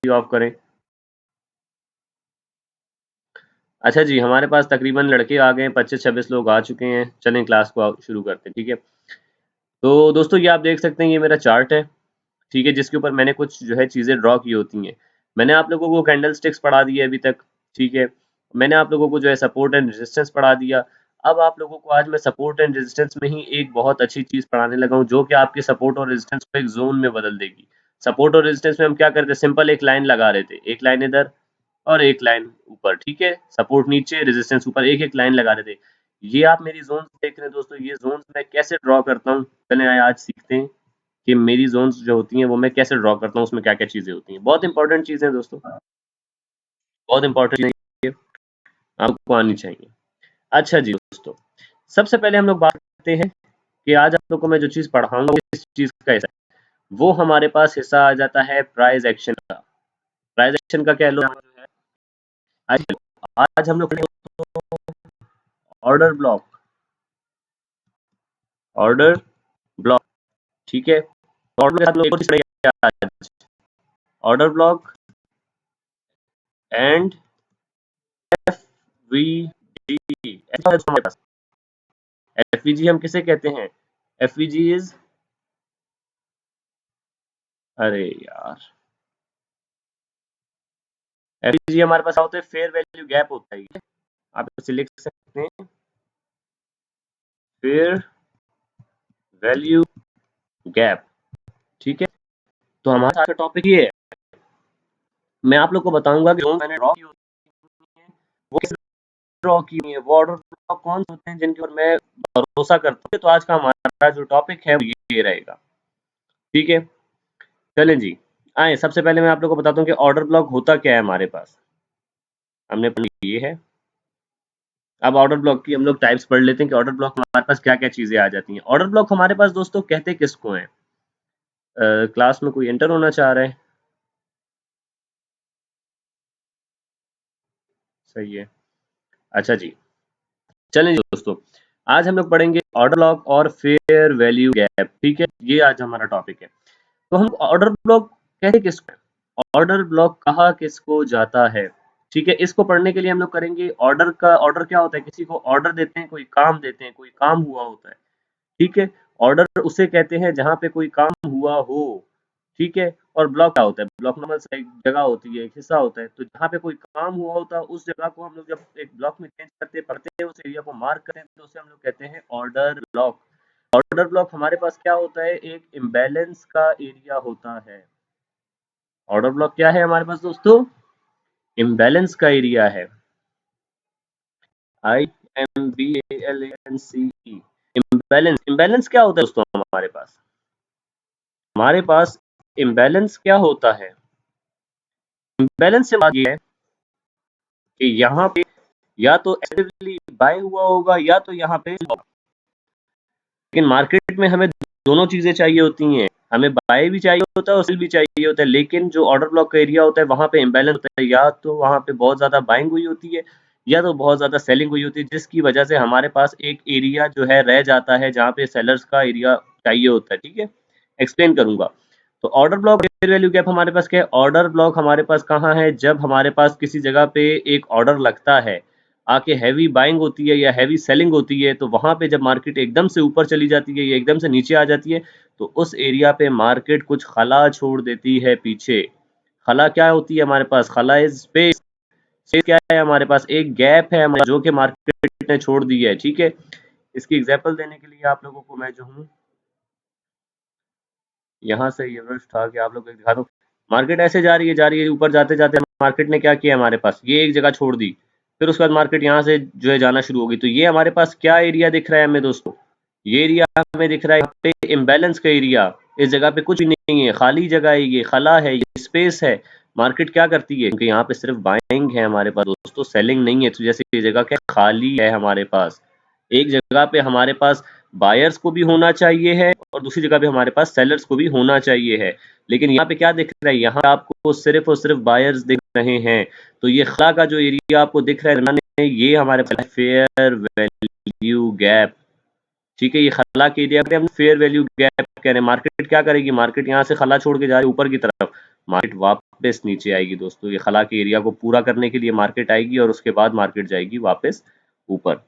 Of करें। अच्छा जी, हमारे पास तकरीबन लड़के आ गए हैं, 25-26 लोग आ चुके हैं। चलें क्लास को शुरू करते हैं, ठीक है। तो दोस्तों ये आप देख सकते हैं, ये मेरा चार्ट है, ठीक है, जिसके ऊपर मैंने कुछ जो है चीज़ें ड्रॉ की होती हैं। मैंने आप लोगों को कैंडल स्टिक्स पढ़ा दिए अभी तक, ठीक है। मैंने आप लोगों को जो है सपोर्ट एंड रेजिस्टेंस पढ़ा दिया। अब आप लोगों को आज मैं सपोर्ट एंड रेजिस्टेंस में ही एक बहुत अच्छी चीज़ पढ़ाने लगा हूँ, जो कि आपके सपोर्ट और रेजिस्टेंस को एक ज़ोन में बदल देगी। सपोर्ट और रेजिस्टेंस में हम क्या करते हैं, सिंपल एक लाइन लगा रहे थे, एक लाइन इधर और एक लाइन ऊपर, ठीक है। सपोर्ट नीचे, रेजिस्टेंस ऊपर, एक-एक लाइन लगा रहे थे। ये आप मेरी ज़ोन्स देख रहे हैं दोस्तों, ये ज़ोन्स मैं कैसे ड्रॉ करता हूँ, चलें आज सीखते हैं कि मेरी ज़ोन्स जो होती हैं वो मैं कैसे ड्रॉ करता हूँ, उसमें क्या-क्या चीज़ें होती हैं। बहुत इंपॉर्टेंट चीज़ें हैं दोस्तों, बहुत इंपॉर्टेंट चीज़ें आपको आनी चाहिए। अच्छा जी दोस्तों, सबसे पहले हम लोग बात करते हैं कि आज आप लोग को मैं जो चीज़ पढ़ाऊँगा वो किस चीज़ का हिस्सा है। वो हमारे पास हिस्सा आ जाता है प्राइस एक्शन का। प्राइस एक्शन का कह लो जो है, आज आज हम लोग ऑर्डर ब्लॉक, ऑर्डर ब्लॉक, ठीक है। ऑर्डर आप लोग आज ऑर्डर ब्लॉक एंड एफवीजी। हमारे पास एफवीजी हम किसे कहते हैं, एफवीजी इज, अरे यार, एफवीजी हमारे पास होता है फेयर वैल्यू गैप होता है, ये आप इसे लिख सकते हैं, फेयर वैल्यू गैप, ठीक है। तो हमारा आज का टॉपिक ये है। मैं आप लोग को बताऊंगा कि जो मैंने ड्रॉ की होती है वो किस ड्रॉ की हुई है, वो ऑर्डर ब्लॉक कौन से होते हैं जिनके ऊपर मैं भरोसा करता हूँ। तो आज का हमारा जो टॉपिक है वो ये रहेगा, ठीक है। चलें जी, आए सबसे पहले मैं आप लोग को बताता हूँ कि ऑर्डर ब्लॉक होता क्या है हमारे पास। हमने पढ़ ये है। अब ऑर्डर ब्लॉक की हम लोग टाइप्स पढ़ लेते हैं कि ऑर्डर ब्लॉक हमारे पास क्या-क्या चीजें आ जाती हैं। ऑर्डर ब्लॉक हमारे पास दोस्तों कहते किसको हैं? क्लास में कोई एंटर होना चाह रहा है? सही है। अच्छा जी, चलें जी दोस्तों, आज हम लोग पढ़ेंगे ऑर्डर ब्लॉक और फेयर वैल्यू गैप, ठीक है। ये आज हमारा टॉपिक है। तो हम ऑर्डर ब्लॉक कहते किसको हैं? ऑर्डर ब्लॉक कहा किसको जाता है, ठीक है। इसको पढ़ने के लिए हम लोग करेंगे ऑर्डर का। ऑर्डर क्या होता है, किसी को ऑर्डर देते हैं, कोई काम देते हैं, कोई काम हुआ होता है, ठीक है। ऑर्डर उसे कहते हैं जहाँ पे कोई काम हुआ हो, ठीक है। और ब्लॉक क्या होता है, ब्लॉक नॉर्मल सा एक जगह होती है, एक हिस्सा होता है। तो जहाँ पे कोई काम हुआ होता है उस जगह को हम लोग जब एक ब्लॉक में चेंज करते हैं, पढ़ते हैं, उस एरिया को मार्क करते हैं, तो उसे हम लोग कहते हैं ऑर्डर ब्लॉक। ऑर्डर ब्लॉक हमारे पास क्या होता है, एक इम्बैलेंस का एरिया होता है। ऑर्डर ब्लॉक क्या है हमारे पास दोस्तों, इम्बैलेंस का एरिया है। IMBALANCE, imbalance. इम्बैलेंस क्या होता है दोस्तों हमारे पास, हमारे पास इम्बैलेंस क्या होता है, इम्बैलेंस से बात ये है कि यहाँ पे या तो एक्टिवली बाय हुआ होगा या तो यहाँ पे, लेकिन मार्केट में हमें दोनों चीजें चाहिए होती हैं, हमें बाय भी चाहिए होता है और सेल भी चाहिए होता है। लेकिन जो ऑर्डर ब्लॉक का एरिया होता है वहां पे इम्बैलेंस होता है, या तो वहां पे बहुत ज्यादा बाइंग हुई होती है या तो बहुत ज्यादा सेलिंग हुई होती है, जिसकी वजह से हमारे पास एक एरिया जो है रह जाता है जहाँ पे सेलर्स का एरिया चाहिए होता है, ठीक है। एक्सप्लेन करूंगा। तो order block fair value gap हमारे पास क्या है, ऑर्डर ब्लॉक हमारे पास कहाँ है, जब हमारे पास किसी जगह पे एक ऑर्डर लगता है, आके हैवी बाइंग होती है या हैवी सेलिंग होती है, तो वहां पे जब मार्केट एकदम से ऊपर चली जाती है या एकदम से नीचे आ जाती है, तो उस एरिया पे मार्केट कुछ खला छोड़ देती है पीछे। खला क्या होती है हमारे पास, खला इज स्पेस। स्पेस क्या है हमारे पास, एक गैप है जो कि मार्केट ने छोड़ दी है, ठीक है। इसकी एग्जांपल देने के लिए आप लोगों को मैं जो हूँ यहाँ से ये ब्रश उठा के आप लोगों को दिखा दूं। मार्केट ऐसे जा रही है, जा रही है, ऊपर जाते जाते मार्केट ने क्या किया हमारे पास, ये एक जगह छोड़ दी, फिर उसके बाद मार्केट यहाँ से जो है जाना शुरू होगी। तो ये हमारे पास क्या एरिया दिख रहा है हमें दोस्तों, ये एरिया हमें दिख रहा है, यहाँ पे इम्बैलेंस का एरिया। इस जगह पे कुछ भी नहीं है, खाली जगह है, ये खला है, ये स्पेस है। मार्केट क्या करती है, क्योंकि यहाँ पे सिर्फ बाइंग है हमारे पास दोस्तों, सेलिंग नहीं है, तो जैसे ये जगह क्या खाली है हमारे पास, एक जगह पे हमारे पास बायर्स को भी होना चाहिए है और दूसरी जगह पे हमारे पास सेलर्स को भी होना चाहिए है। लेकिन यहाँ पे क्या दिख रहा है, यहाँ आपको सिर्फ और सिर्फ बायर्स दिख रहे हैं। तो ये खला का जो एरिया आपको दिख रहा है, ये हमारे पास फेयर वैल्यू गैप, ठीक है। ये खला के एरिया पे हम फेयर वैल्यू गैप कह रहे हैं। मार्केट क्या करेगी, मार्केट यहाँ से खला छोड़ के जा रही है ऊपर की तरफ, मार्केट वापस नीचे आएगी दोस्तों। ये खला के एरिया को पूरा करने के लिए मार्केट आएगी और उसके बाद मार्केट जाएगी वापस ऊपर।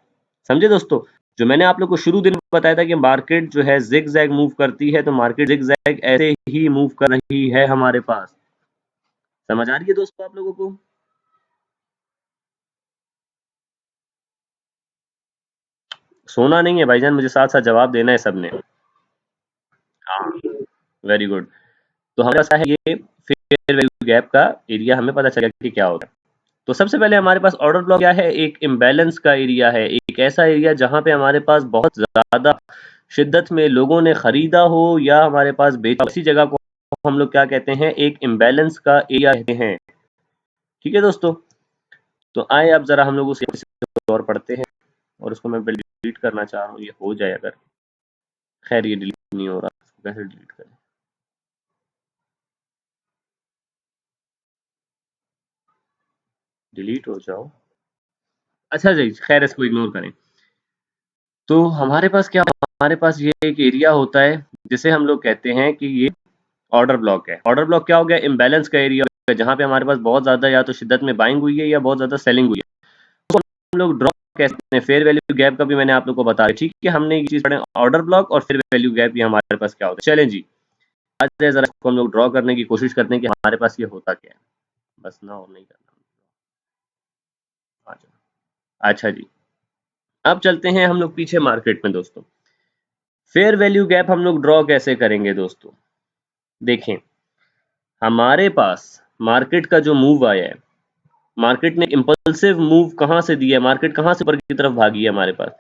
समझे दोस्तों? जो मैंने आप लोग को शुरू दिन बताया था कि मार्केट जो है जिग जैग मूव करती है, तो मार्केट जिग जैग ऐसे ही मूव कर रही है हमारे पास। समझ आ रही है दोस्तों आप लोगों को? सोना नहीं है भाईजान, मुझे साथ साथ जवाब देना है सबने। हाँ, वेरी गुड। तो हमारे पास है ये फेयर वैल्यू गैप का एरिया, हमें पता चल गया कि क्या होता है। तो सबसे पहले हमारे पास ऑर्डर ब्लॉक क्या है? एक इम्बैलेंस का एरिया है, एक ऐसा एरिया जहां पे हमारे पास बहुत ज्यादा शिद्दत में लोगों ने खरीदा हो या हमारे पास बेचा, इसी जगह को हम लोग क्या कहते हैं? एक इम्बैलेंस का एरिया कहते हैं। ठीक है दोस्तों? तो आए अब जरा हम लोग उस और पढ़ते हैं, और उसको मैं डिलीट करना चाह रहा हूँ, ये हो जाए अगर। खैर ये डिलीट नहीं हो रहा, इसको कैसे डिलीट करें? डिलीट हो जाओ। अच्छा जी, खैर इसको इग्नोर करें। तो हमारे पास क्या, हमारे पास ये एक एरिया होता है जिसे हम लोग कहते हैं कि ये ऑर्डर ब्लॉक है। ऑर्डर ब्लॉक क्या हो गया? इम्बैलेंस का एरिया है, जहां पे हमारे पास बहुत ज्यादा या तो शिद्दत में बाइंग हुई है या बहुत ज्यादा सेलिंग हुई है। तो हम लोग ड्रॉ कहते हैं। फेयर वैल्यू गैप का भी मैंने आप लोग को बताया, ठीक है? हमने ये चीज पढ़े, ऑर्डर ब्लॉक और फेयर वैल्यू गैप, ये हमारे पास क्या होता है। चलें जी, आज जरा इसको हम लोग ड्रॉ करने की कोशिश करते हैं कि हमारे पास ये होता क्या है। बस ना, और नहीं करना। अच्छा जी, अब चलते हैं हम लोग पीछे मार्केट में दोस्तों। फेयर वैल्यू गैप हम लोग ड्रॉ कैसे करेंगे दोस्तों? देखें, हमारे पास मार्केट का जो मूव आया है, मार्केट ने इंपल्सिव मूव कहां से दिया है? मार्केट कहां से ऊपर की तरफ भागी है हमारे पास?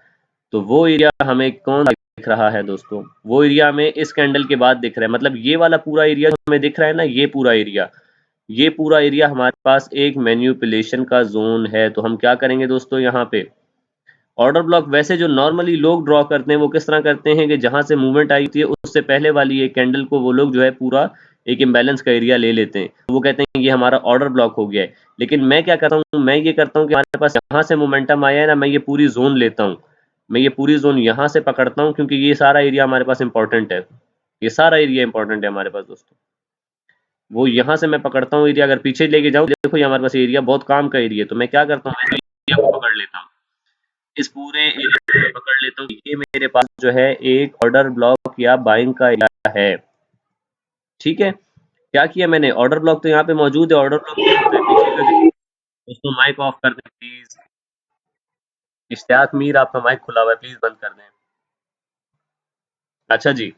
तो वो एरिया हमें कौन दिख रहा है दोस्तों? वो एरिया हमें इस कैंडल के बाद दिख रहा है। मतलब ये वाला पूरा एरिया हमें दिख रहा है ना, ये पूरा एरिया, ये पूरा एरिया हमारे पास एक मैन्युपुलेशन का जोन है। तो हम क्या करेंगे दोस्तों? यहाँ पे ऑर्डर ब्लॉक वैसे जो नॉर्मली लोग ड्रॉ करते हैं वो किस तरह करते हैं कि जहां से मूवमेंट आई थी उससे पहले वाली एक कैंडल को वो लोग जो है पूरा एक इम्बैलेंस का एरिया ले लेते हैं। वो कहते हैं कि ये हमारा ऑर्डर ब्लॉक हो गया है। लेकिन मैं क्या करता हूँ? मैं ये करता हूँ कि हमारे पास यहाँ से मोमेंटम आया है ना, मैं ये पूरी जोन लेता हूँ। मैं ये पूरी जोन यहाँ से पकड़ता हूँ, क्योंकि ये सारा एरिया हमारे पास इंपॉर्टेंट है। ये सारा एरिया इंपॉर्टेंट है हमारे पास दोस्तों। वो यहाँ से मैं पकड़ता हूँ एरिया। अगर पीछे लेके जाऊँ, देखो ये हमारे पास एरिया बहुत काम का एरिया है, तो मैं क्या करता हूँ? मैं एरिया को पकड़ लेता हूँ, इस पूरे एरिया को मैं पकड़ लेता हूँ। ये मेरे पास जो है एक ऑर्डर ब्लॉक या बाइंग का एरिया है। ठीक है? क्या किया मैंने? ऑर्डर ब्लॉक तो यहाँ पे मौजूद है। ऑर्डर ब्लॉक पीछे का दोस्तों, माइक ऑफ कर दें प्लीज। इश्तियाक मीर, आपका माइक खुला हुआ है, प्लीज बंद कर दें। अच्छा जी,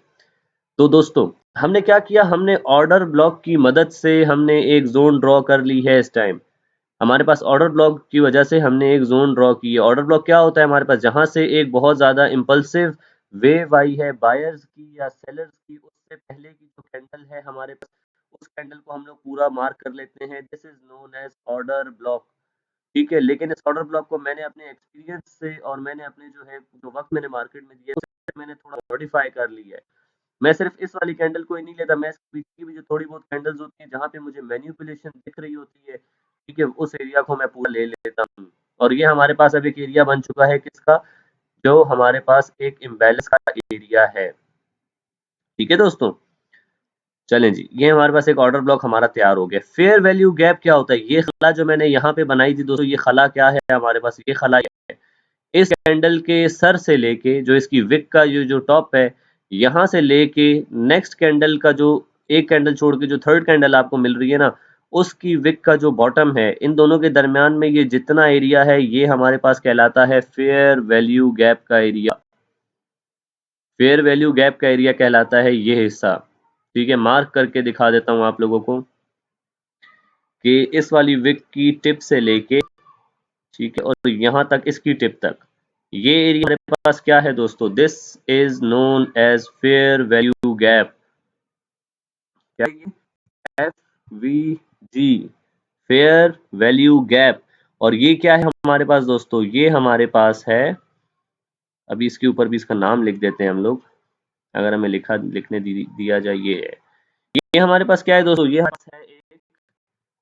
तो दोस्तों हमने क्या किया? हमने ऑर्डर ब्लॉक की मदद से हमने एक जोन ड्रॉ कर ली है इस टाइम। हमारे पास ऑर्डर ब्लॉक की वजह से हमने एक जोन ड्रॉ की है। ऑर्डर ब्लॉक क्या होता है? हमारे पास जहां से एक बहुत ज्यादा इंपल्सिव वेव आई है बायर्स की या सेलर्स की, उससे पहले की जो कैंडल है हमारे पास, उस कैंडल को हम लोग पूरा मार्क कर लेते हैं। This is known as order block. ठीक है? लेकिन इस ऑर्डर ब्लॉक को मैंने अपने एक्सपीरियंस से और मैंने अपने जो है जो वक्त मैंने मार्केट में दिया उससे मैंने थोड़ा मॉडिफाई कर लिया है। मैं सिर्फ इस वाली कैंडल को ही नहीं लेता, मैं इसके पीछे की भी जो थोड़ी बहुत कैंडल्स होती हैं जहाँ पे मुझे मैनिपुलेशन दिख रही होती है, ठीक है, उस एरिया को मैं पूरा ले लेता हूँ। और ये हमारे पास अब एक एरिया बन चुका है किसका? जो हमारे पास एक इम्बैलेंस का एरिया है। ठीक है दोस्तों? चलें जी, ये हमारे पास एक ऑर्डर ब्लॉक हमारा तैयार हो गया। फेयर वैल्यू गैप क्या होता है? ये खला जो मैंने यहाँ पे बनाई थी दोस्तों, ये खला क्या है हमारे पास? ये खला है इस कैंडल के सर से लेके, जो इसकी विक का जो जो टॉप है, यहाँ से लेके नेक्स्ट कैंडल का जो एक कैंडल छोड़ के जो थर्ड कैंडल आपको मिल रही है ना, उसकी विक का जो बॉटम है, इन दोनों के दरमियान में ये जितना एरिया है ये हमारे पास कहलाता है फेयर वैल्यू गैप का एरिया। फेयर वैल्यू गैप का एरिया कहलाता है ये हिस्सा। ठीक है? मार्क करके दिखा देता हूं आप लोगों को कि इस वाली विक की टिप से लेके, ठीक है, और यहाँ तक इसकी टिप तक, ये एरिया हमारे पास क्या है दोस्तों? This is known as fair value gap. क्या है ये? F V G, fair value gap. और ये क्या है हमारे पास दोस्तों? ये हमारे पास है, अभी इसके ऊपर भी इसका नाम लिख देते हैं हम लोग, अगर हमें लिखने दिया जाए। ये है, ये हमारे पास क्या है दोस्तों? ये है एक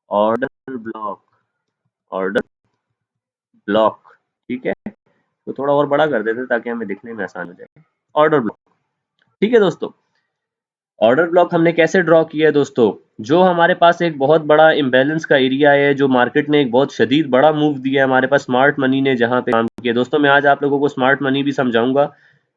ऑर्डर ब्लॉक। ऑर्डर ब्लॉक, ठीक है? तो थोड़ा और बड़ा कर देते ताकि हमें दिखने में आसान हो जाए। ऑर्डर ब्लॉक, ठीक है दोस्तों? ऑर्डर ब्लॉक हमने कैसे ड्रॉ किया है दोस्तों? जो हमारे पास एक बहुत बड़ा इम्बैलेंस का एरिया है, जो मार्केट ने एक बहुत शदीद बड़ा मूव दिया है हमारे पास स्मार्ट मनी ने जहाँ पे काम किया। दोस्तों मैं आज आप लोगों को स्मार्ट मनी भी समझाऊंगा,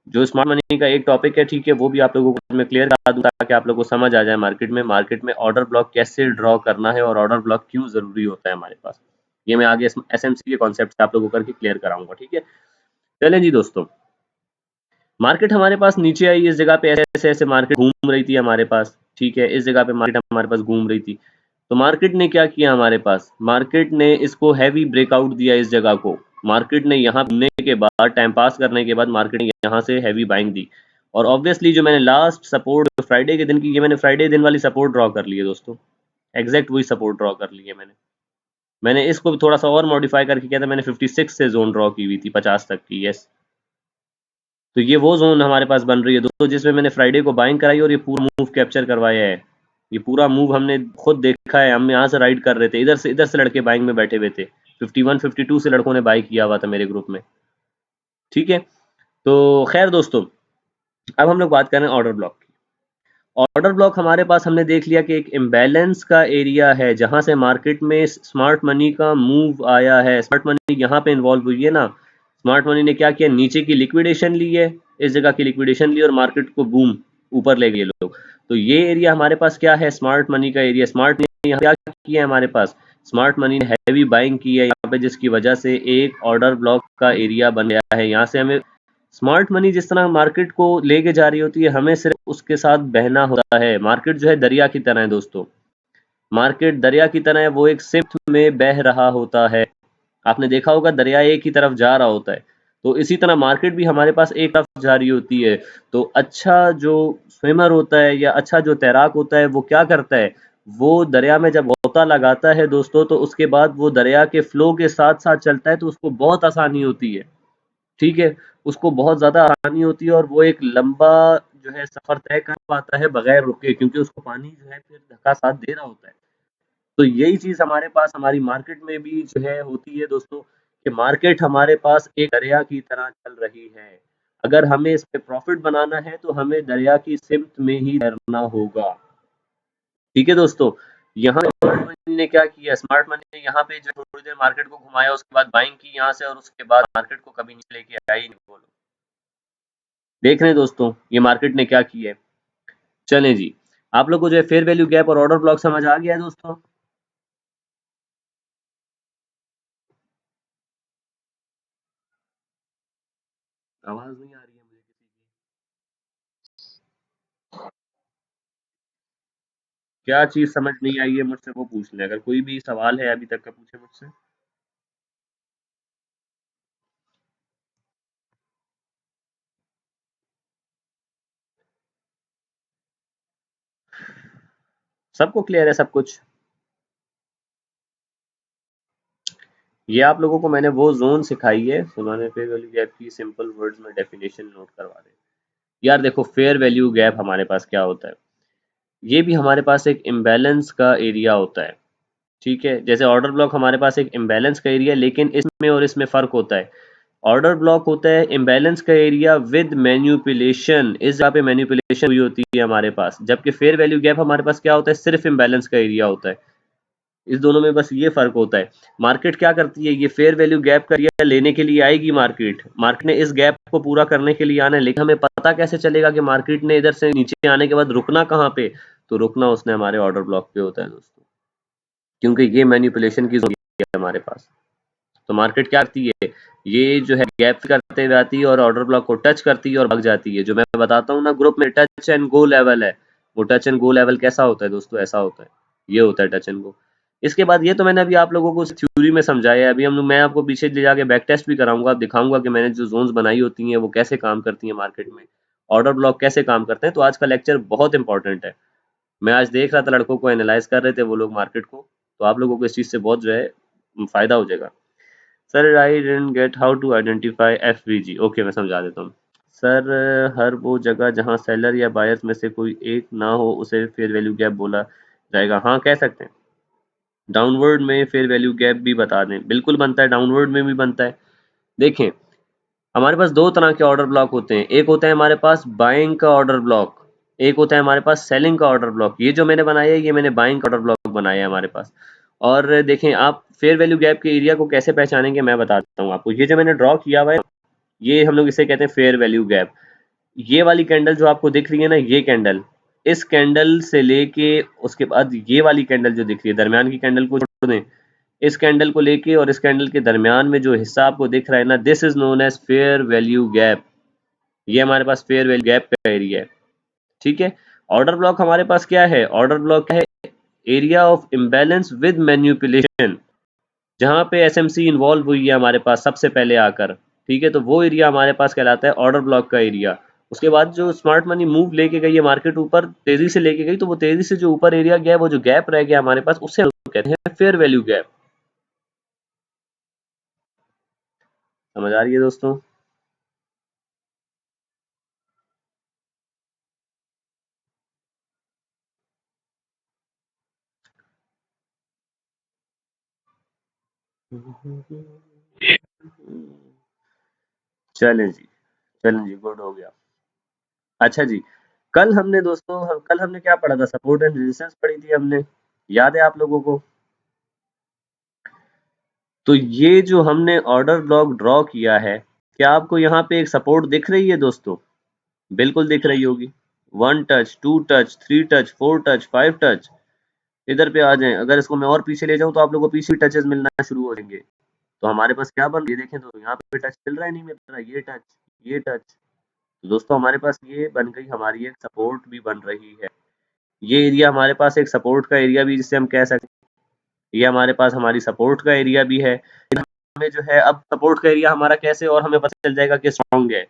जो स्मार्ट मनी का एक टॉपिक है, ठीक है, वो भी आप लोगों को मैं क्लियर करा दूं ताकि आप लोगों को समझ आ जाए मार्केट में ऑर्डर ब्लॉक कैसे ड्रॉ करना है और ऑर्डर ब्लॉक क्यों जरूरी होता है हमारे पास। ये मैं आगे एसएमसी के कॉन्सेप्ट से आप लोगों को करके क्लियर कराऊंगा, ठीक है। चलें जी दोस्तों, मार्केट हमारे पास नीचे आई, इस जगह पे ऐसे ऐसे मार्केट घूम रही थी हमारे पास, ठीक है, इस जगह पे मार्केट हमारे पास घूम रही थी। तो मार्केट ने क्या किया हमारे पास, मार्केट ने इसको हैवी ब्रेकआउट दिया इस जगह को। मार्केट ने यहाँ घूमने के बाद, टाइम पास करने के बाद मार्केट ने यहाँ से हैवी बाइंग दी। और ऑब्वियसली जो मैंने लास्ट सपोर्ट फ्राइडे के दिन की, ये मैंने फ्राइडे दिन वाली सपोर्ट ड्रॉ कर ली है दोस्तों, एग्जैक्ट वही सपोर्ट ड्रॉ कर ली है मैंने। मैंने इसको भी थोड़ा सा और मॉडिफाई करके किया था, मैंने 56 से जोन ड्रॉ की हुई थी 50 तक की, यस। तो ये वो जोन हमारे पास बन रही है दोस्तों, जिसमें मैंने फ्राइडे को बाइंग कराई और ये पूरा मूव कैप्चर करवाया है। ये पूरा मूव हमने खुद देखा है, हम यहाँ से राइड कर रहे थे, इधर से लड़के बाइंग में बैठे हुए थे। 51 52 से लड़कों ने बाई किया हुआ था मेरे ग्रुप में, ठीक है। तो खैर दोस्तों, अब हम लोग बात कर रहे हैं ऑर्डर ब्लॉक की। ऑर्डर ब्लॉक हमारे पास हमने देख लिया कि एक इम्बैलेंस का एरिया है जहां से मार्केट में स्मार्ट मनी का मूव आया है। स्मार्ट मनी यहाँ पे इन्वॉल्व हुई है ना। स्मार्ट मनी ने क्या किया, नीचे की लिक्विडेशन ली है, इस जगह की लिक्विडेशन ली और मार्केट को बूम ऊपर ले गए लोग। तो ये एरिया हमारे पास क्या है, स्मार्ट मनी का एरिया। स्मार्ट मनी यहाँ क्या किया है हमारे पास, स्मार्ट मनी ने हैवी बाइंग की है यहाँ पे, जिसकी वजह से एक ऑर्डर ब्लॉक का एरिया बन गया है। यहाँ से हमें स्मार्ट मनी जिस तरह मार्केट को लेके जा रही होती है, हमें सिर्फ उसके साथ बहना होता है। मार्केट जो है दरिया की तरह है दोस्तों, मार्केट दरिया की तरह है, वो एक सिफ्ट में बह रहा होता है। आपने देखा होगा दरिया एक ही तरफ जा रहा होता है, तो इसी तरह मार्केट भी हमारे पास एक तरफ जा रही होती है। तो अच्छा जो स्विमर होता है या अच्छा जो तैराक होता है, वो क्या करता है, वो दरिया में जब गोता लगाता है दोस्तों, तो उसके बाद वो दरिया के फ्लो के साथ साथ चलता है, तो उसको बहुत आसानी होती है, ठीक है। उसको बहुत ज़्यादा आसानी होती है और वो एक लंबा जो है सफ़र तय कर पाता है बगैर रुके, क्योंकि उसको पानी जो है फिर धक्का साथ दे रहा होता है। तो यही चीज़ हमारे पास हमारी मार्केट में भी जो है होती है दोस्तों, कि मार्केट हमारे पास एक दरिया की तरह चल रही है। अगर हमें इस पे प्रॉफ़िट बनाना है तो हमें दरिया की सिमत में ही तैरना होगा। ठीक है दोस्तों, यहाँ स्मार्ट मनी ने क्या किया, स्मार्ट मनी ने यहाँ पे जो थोड़ी देर मार्केट को घुमाया, उसके बाद बाइंग की यहाँ से और उसके बाद मार्केट को कभी नीचे लेके आई नहीं। बोलो, देख रहे हैं दोस्तों ये मार्केट ने क्या किया है। चलें जी, आप लोग को जो है फेयर वैल्यू गैप और ऑर्डर ब्लॉक समझ आ गया है दोस्तों। आवाज नहीं आ रही है मुझे किसी की। क्या चीज समझ नहीं आई है मुझसे वो पूछ लें, अगर कोई भी सवाल है अभी तक का पूछे मुझसे। सबको क्लियर है सब कुछ। ये आप लोगों को मैंने वो जोन सिखाई है, सुनाने फेयर वैल्यू गैप की सिंपल वर्ड्स में डेफिनेशन नोट करवा रहे हैं। यार देखो, फेयर वैल्यू गैप हमारे पास क्या होता है, ये भी हमारे पास एक इम्बैलेंस का एरिया होता है, ठीक है। जैसे ऑर्डर ब्लॉक हमारे पास एक इम्बैलेंस का एरिया है, लेकिन इसमें और इसमें फ़र्क होता है। ऑर्डर ब्लॉक होता है इम्बैलेंस का एरिया विद मैनिपुलेशन, इस जगह पे मैनिपुलेशन हुई होती है हमारे पास, जबकि फेयर वैल्यू गैप हमारे पास क्या होता है, सिर्फ इम्बैलेंस का एरिया होता है। इस दोनों में बस ये फ़र्क होता है। मार्केट क्या करती है, ये फेयर वैल्यू गैप का एरिया लेने के लिए आएगी, मार्केट मार्केट ने इस गैप को पूरा करने के लिए आना है, लेकिन हमें पता कैसे चलेगा कि मार्केट ने इधर से नीचे आने के बाद रुकना कहाँ पे, तो रुकना उसने हमारे ऑर्डर ब्लॉक पे होता है दोस्तों, क्योंकि ये मैनिपुलेशन की ज़रूरत है हमारे पास। तो मार्केट क्या करती है, ये जो है गैप करते हुए आती है और ऑर्डर ब्लॉक को टच करती है और भाग जाती है। जो मैं बताता हूँ ना ग्रुप में, टच एंड गो लेवल है। वो टच एंड गो लेवल कैसा होता है दोस्तों, ऐसा होता है, ये होता है टच एंड गो। इसके बाद ये तो मैंने अभी आप लोगों को थ्योरी में समझाया है, अभी मैं आपको पीछे ले जाके बैक टेस्ट भी कराऊंगा, आप दिखाऊंगा कि मैंने जो जोन्स बनाई होती हैं वो कैसे काम करती हैं मार्केट में, ऑर्डर ब्लॉक कैसे काम करते हैं। तो आज का लेक्चर बहुत इंपॉर्टेंट है। मैं आज देख रहा था लड़कों को एनालाइज कर रहे थे वो लोग मार्केट को, तो आप लोगों को इस चीज़ से बहुत जो है फायदा हो जाएगा। Sir I didn't get how to identify FVG. Okay, मैं समझा देता हूँ। सर, हर वो जगह जहाँ सेलर या बायर्स में से कोई एक ना हो उसे फेयर वैल्यू गैप बोला जाएगा। हाँ, कह सकते हैं। डाउनवर्ड में फेयर वैल्यू गैप भी बता दें, बिल्कुल बनता है, डाउनवर्ड में भी बनता है। देखें, हमारे पास दो तरह के ऑर्डर ब्लॉक होते हैं। एक होता है हमारे पास बाइंग का ऑर्डर ब्लॉक, एक होता है हमारे पास सेलिंग का ऑर्डर ब्लॉक। ये जो मैंने बनाया है ये मैंने बाइंग का ऑर्डर ब्लॉक बनाया है हमारे पास। और देखें आप फेयर वैल्यू गैप के एरिया को कैसे पहचानेंगे मैं बताता हूँ आपको। ये जो मैंने ड्रॉ किया हुआ है ये हम लोग इसे कहते हैं फेयर वैल्यू गैप। ये वाली कैंडल जो आपको दिख रही है ना, ये कैंडल, इस कैंडल से लेके उसके बाद ये वाली कैंडल जो दिख रही है, दरमियान की कैंडल को छोड़ दें, इस कैंडल को लेके और इस कैंडल के दरमियान में जो हिस्सा आपको दिख रहा है ना, this is known as fair value gap. ये हमारे पास फेयर वैल्यू गैप का एरिया है। ठीक है। ऑर्डर ब्लॉक हमारे पास क्या है? ऑर्डर ब्लॉक क्या है? Area of imbalance with manipulation, जहां पे एसएमसी इन्वॉल्व हुई है हमारे पास सबसे पहले आकर। ठीक है, तो वो एरिया हमारे पास कहलाता है ऑर्डर ब्लॉक का एरिया। उसके बाद जो स्मार्ट मनी मूव लेके गई है मार्केट ऊपर, तेजी से लेके गई, तो वो तेजी से जो ऊपर एरिया गया, वो जो गैप रह गया हमारे पास, उससे हम लोग कहते हैं फेयर वैल्यू गैप। समझ आ रही है दोस्तों? चलें जी, चलें जी, गुड हो गया। अच्छा जी, कल हमने दोस्तों कल हमने क्या पढ़ा था? सपोर्ट एंड रेजिस्टेंस पढ़ी थी हमने, याद है आप लोगों को? तो ये जो हमने ऑर्डर ब्लॉक ड्रॉ किया है, क्या आपको यहाँ पे एक सपोर्ट दिख रही है दोस्तों? बिल्कुल दिख रही होगी। 1 touch, 2 touch, 3 touch, 4 touch, 5 touch. इधर पे आ जाएं, अगर इसको मैं और पीछे ले जाऊं तो आप लोगों को पीछे टचेस मिलना शुरू हो जाएंगे। तो हमारे पास क्या बन, ये देखें तो यहाँ पे टच मिल रहा है, नहीं मिल रहा, ये टच, ये टच। तो दोस्तों हमारे पास ये बन गई हमारी एक सपोर्ट भी बन रही है। ये एरिया हमारे पास एक सपोर्ट का एरिया भी जिसे हम कह सकते हैं, ये हमारे पास हमारी सपोर्ट का एरिया भी है। हमें जो है अब सपोर्ट का एरिया हमारा कैसे और हमें पता चल जाएगा कि स्ट्रॉन्ग है।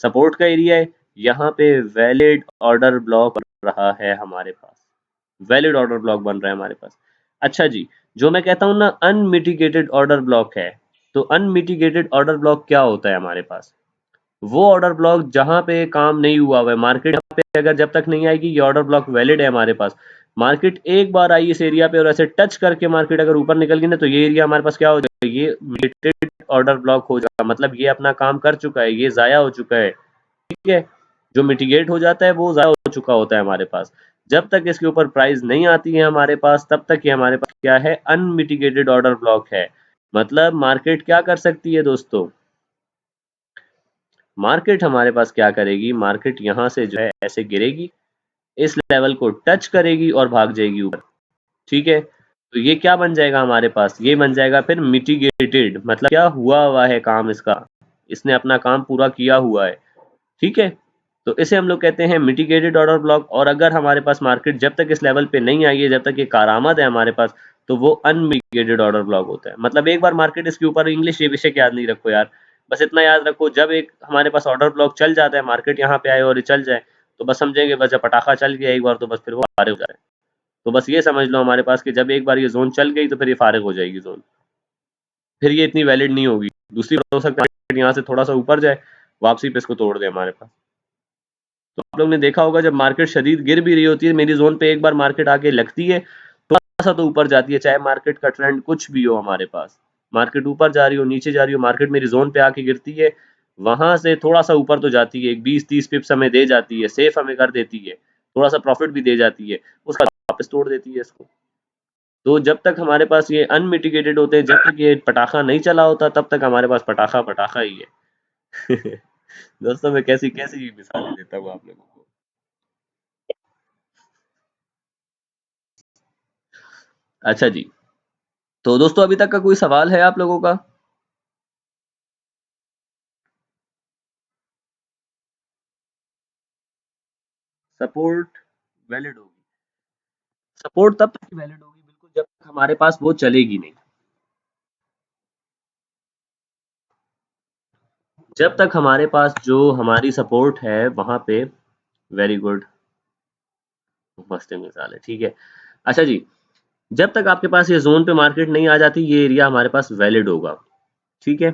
सपोर्ट का एरिया है, यहाँ पे वैलिड ऑर्डर ब्लॉक बन रहा है हमारे पास, वैलिड ऑर्डर ब्लॉक बन रहा है हमारे पास। अच्छा जी, जो मैं कहता हूँ ना अनमिटिगेटेड ऑर्डर ब्लॉक है, तो अनमिटिगेटेड ऑर्डर ब्लॉक क्या होता है हमारे पास? वो ऑर्डर ब्लॉक जहां पे काम नहीं हुआ हुआ है, मार्केट पे अगर जब तक नहीं आएगी ये ऑर्डर ब्लॉक वैलिड है हमारे पास। मार्केट एक बार आई इस एरिया पे और ऐसे टच करके मार्केट अगर ऊपर निकल गई ना, तो ये एरिया हमारे पास क्या हो जाएगा? ये मिटिगेटेड ऑर्डर ब्लॉक हो जाएगा, मतलब ये अपना काम कर चुका है, ये जाया हो चुका है। ठीक है, जो मिटिगेट हो जाता है वो जाया हो चुका होता है हमारे पास। जब तक इसके ऊपर प्राइस नहीं आती है हमारे पास, तब तक ये हमारे पास क्या है? अनमिटिगेटेड ऑर्डर ब्लॉक है। मतलब मार्केट क्या कर सकती है दोस्तों? मार्केट हमारे पास क्या करेगी? मार्केट यहाँ से जो है ऐसे गिरेगी, इस लेवल को टच करेगी और भाग जाएगी ऊपर। ठीक है, तो ये क्या बन जाएगा हमारे पास? ये बन जाएगा फिर मिटिगेटेड, मतलब क्या हुआ हुआ है काम इसका, इसने अपना काम पूरा किया हुआ है। ठीक है, तो इसे हम लोग कहते हैं मिटिगेटेड ऑर्डर ब्लॉक। और अगर हमारे पास मार्केट जब तक इस लेवल पे नहीं आई है, जब तक ये कारामद है हमारे पास, तो वो अनमिटिगेटेड ऑर्डर ब्लॉक होता है। मतलब एक बार मार्केट इसके ऊपर, इंग्लिश ये विषय याद नहीं रखो यार, बस इतना याद रखो, जब एक हमारे पास ऑर्डर ब्लॉक चल जाता है, मार्केट यहाँ पे आए और ये चल जाए, तो बस समझेंगे बस जब पटाखा चल गया एक बार, तो बस फिर वो फारिग हो जाए। तो बस ये समझ लो हमारे पास कि जब एक बार ये जोन चल गई तो फिर ये फारिग हो जाएगी जोन, फिर ये इतनी वैलिड नहीं होगी। दूसरी बात हो सकता है यहाँ से थोड़ा सा ऊपर जाए, वापसी पे इसको तोड़ दे हमारे पास। तो आप लोग ने देखा होगा जब मार्केट शदीद गिर भी रही होती है, मेरी जोन पे एक बार मार्केट आके लगती है, थोड़ा सा तो ऊपर जाती है, चाहे मार्केट का ट्रेंड कुछ भी हो हमारे पास, मार्केट ऊपर जा रही हो नीचे जा रही हो, मार्केट मेरी जोन पे आके गिरती है, वहां से थोड़ा सा ऊपर तो जाती है, एक 20-30 पिप्स हमें दे जाती है, सेफ हमें कर देती है, थोड़ा सा प्रॉफिट भी दे जाती है, उसका वापस तोड़ देती है इसको। तो जब तक हमारे पास ये अनमिटिगेटेड होते हैं, जब तक ये पटाखा नहीं चला होता, तब तक हमारे पास पटाखा पटाखा ही है। दोस्तों मैं कैसी कैसी मिसालें देता हूँ आप लोगों को। अच्छा जी, तो दोस्तों अभी तक का कोई सवाल है आप लोगों का? सपोर्ट वैलिड होगी, सपोर्ट तब तक वैलिड होगी बिल्कुल जब तक हमारे पास वो चलेगी नहीं। जब तक हमारे पास जो हमारी सपोर्ट है वहां पे, वेरी गुड, मस्त मिसाल है, ठीक है। अच्छा जी, जब तक आपके पास ये जोन पे मार्केट नहीं आ जाती, ये एरिया हमारे पास वैलिड होगा। ठीक है।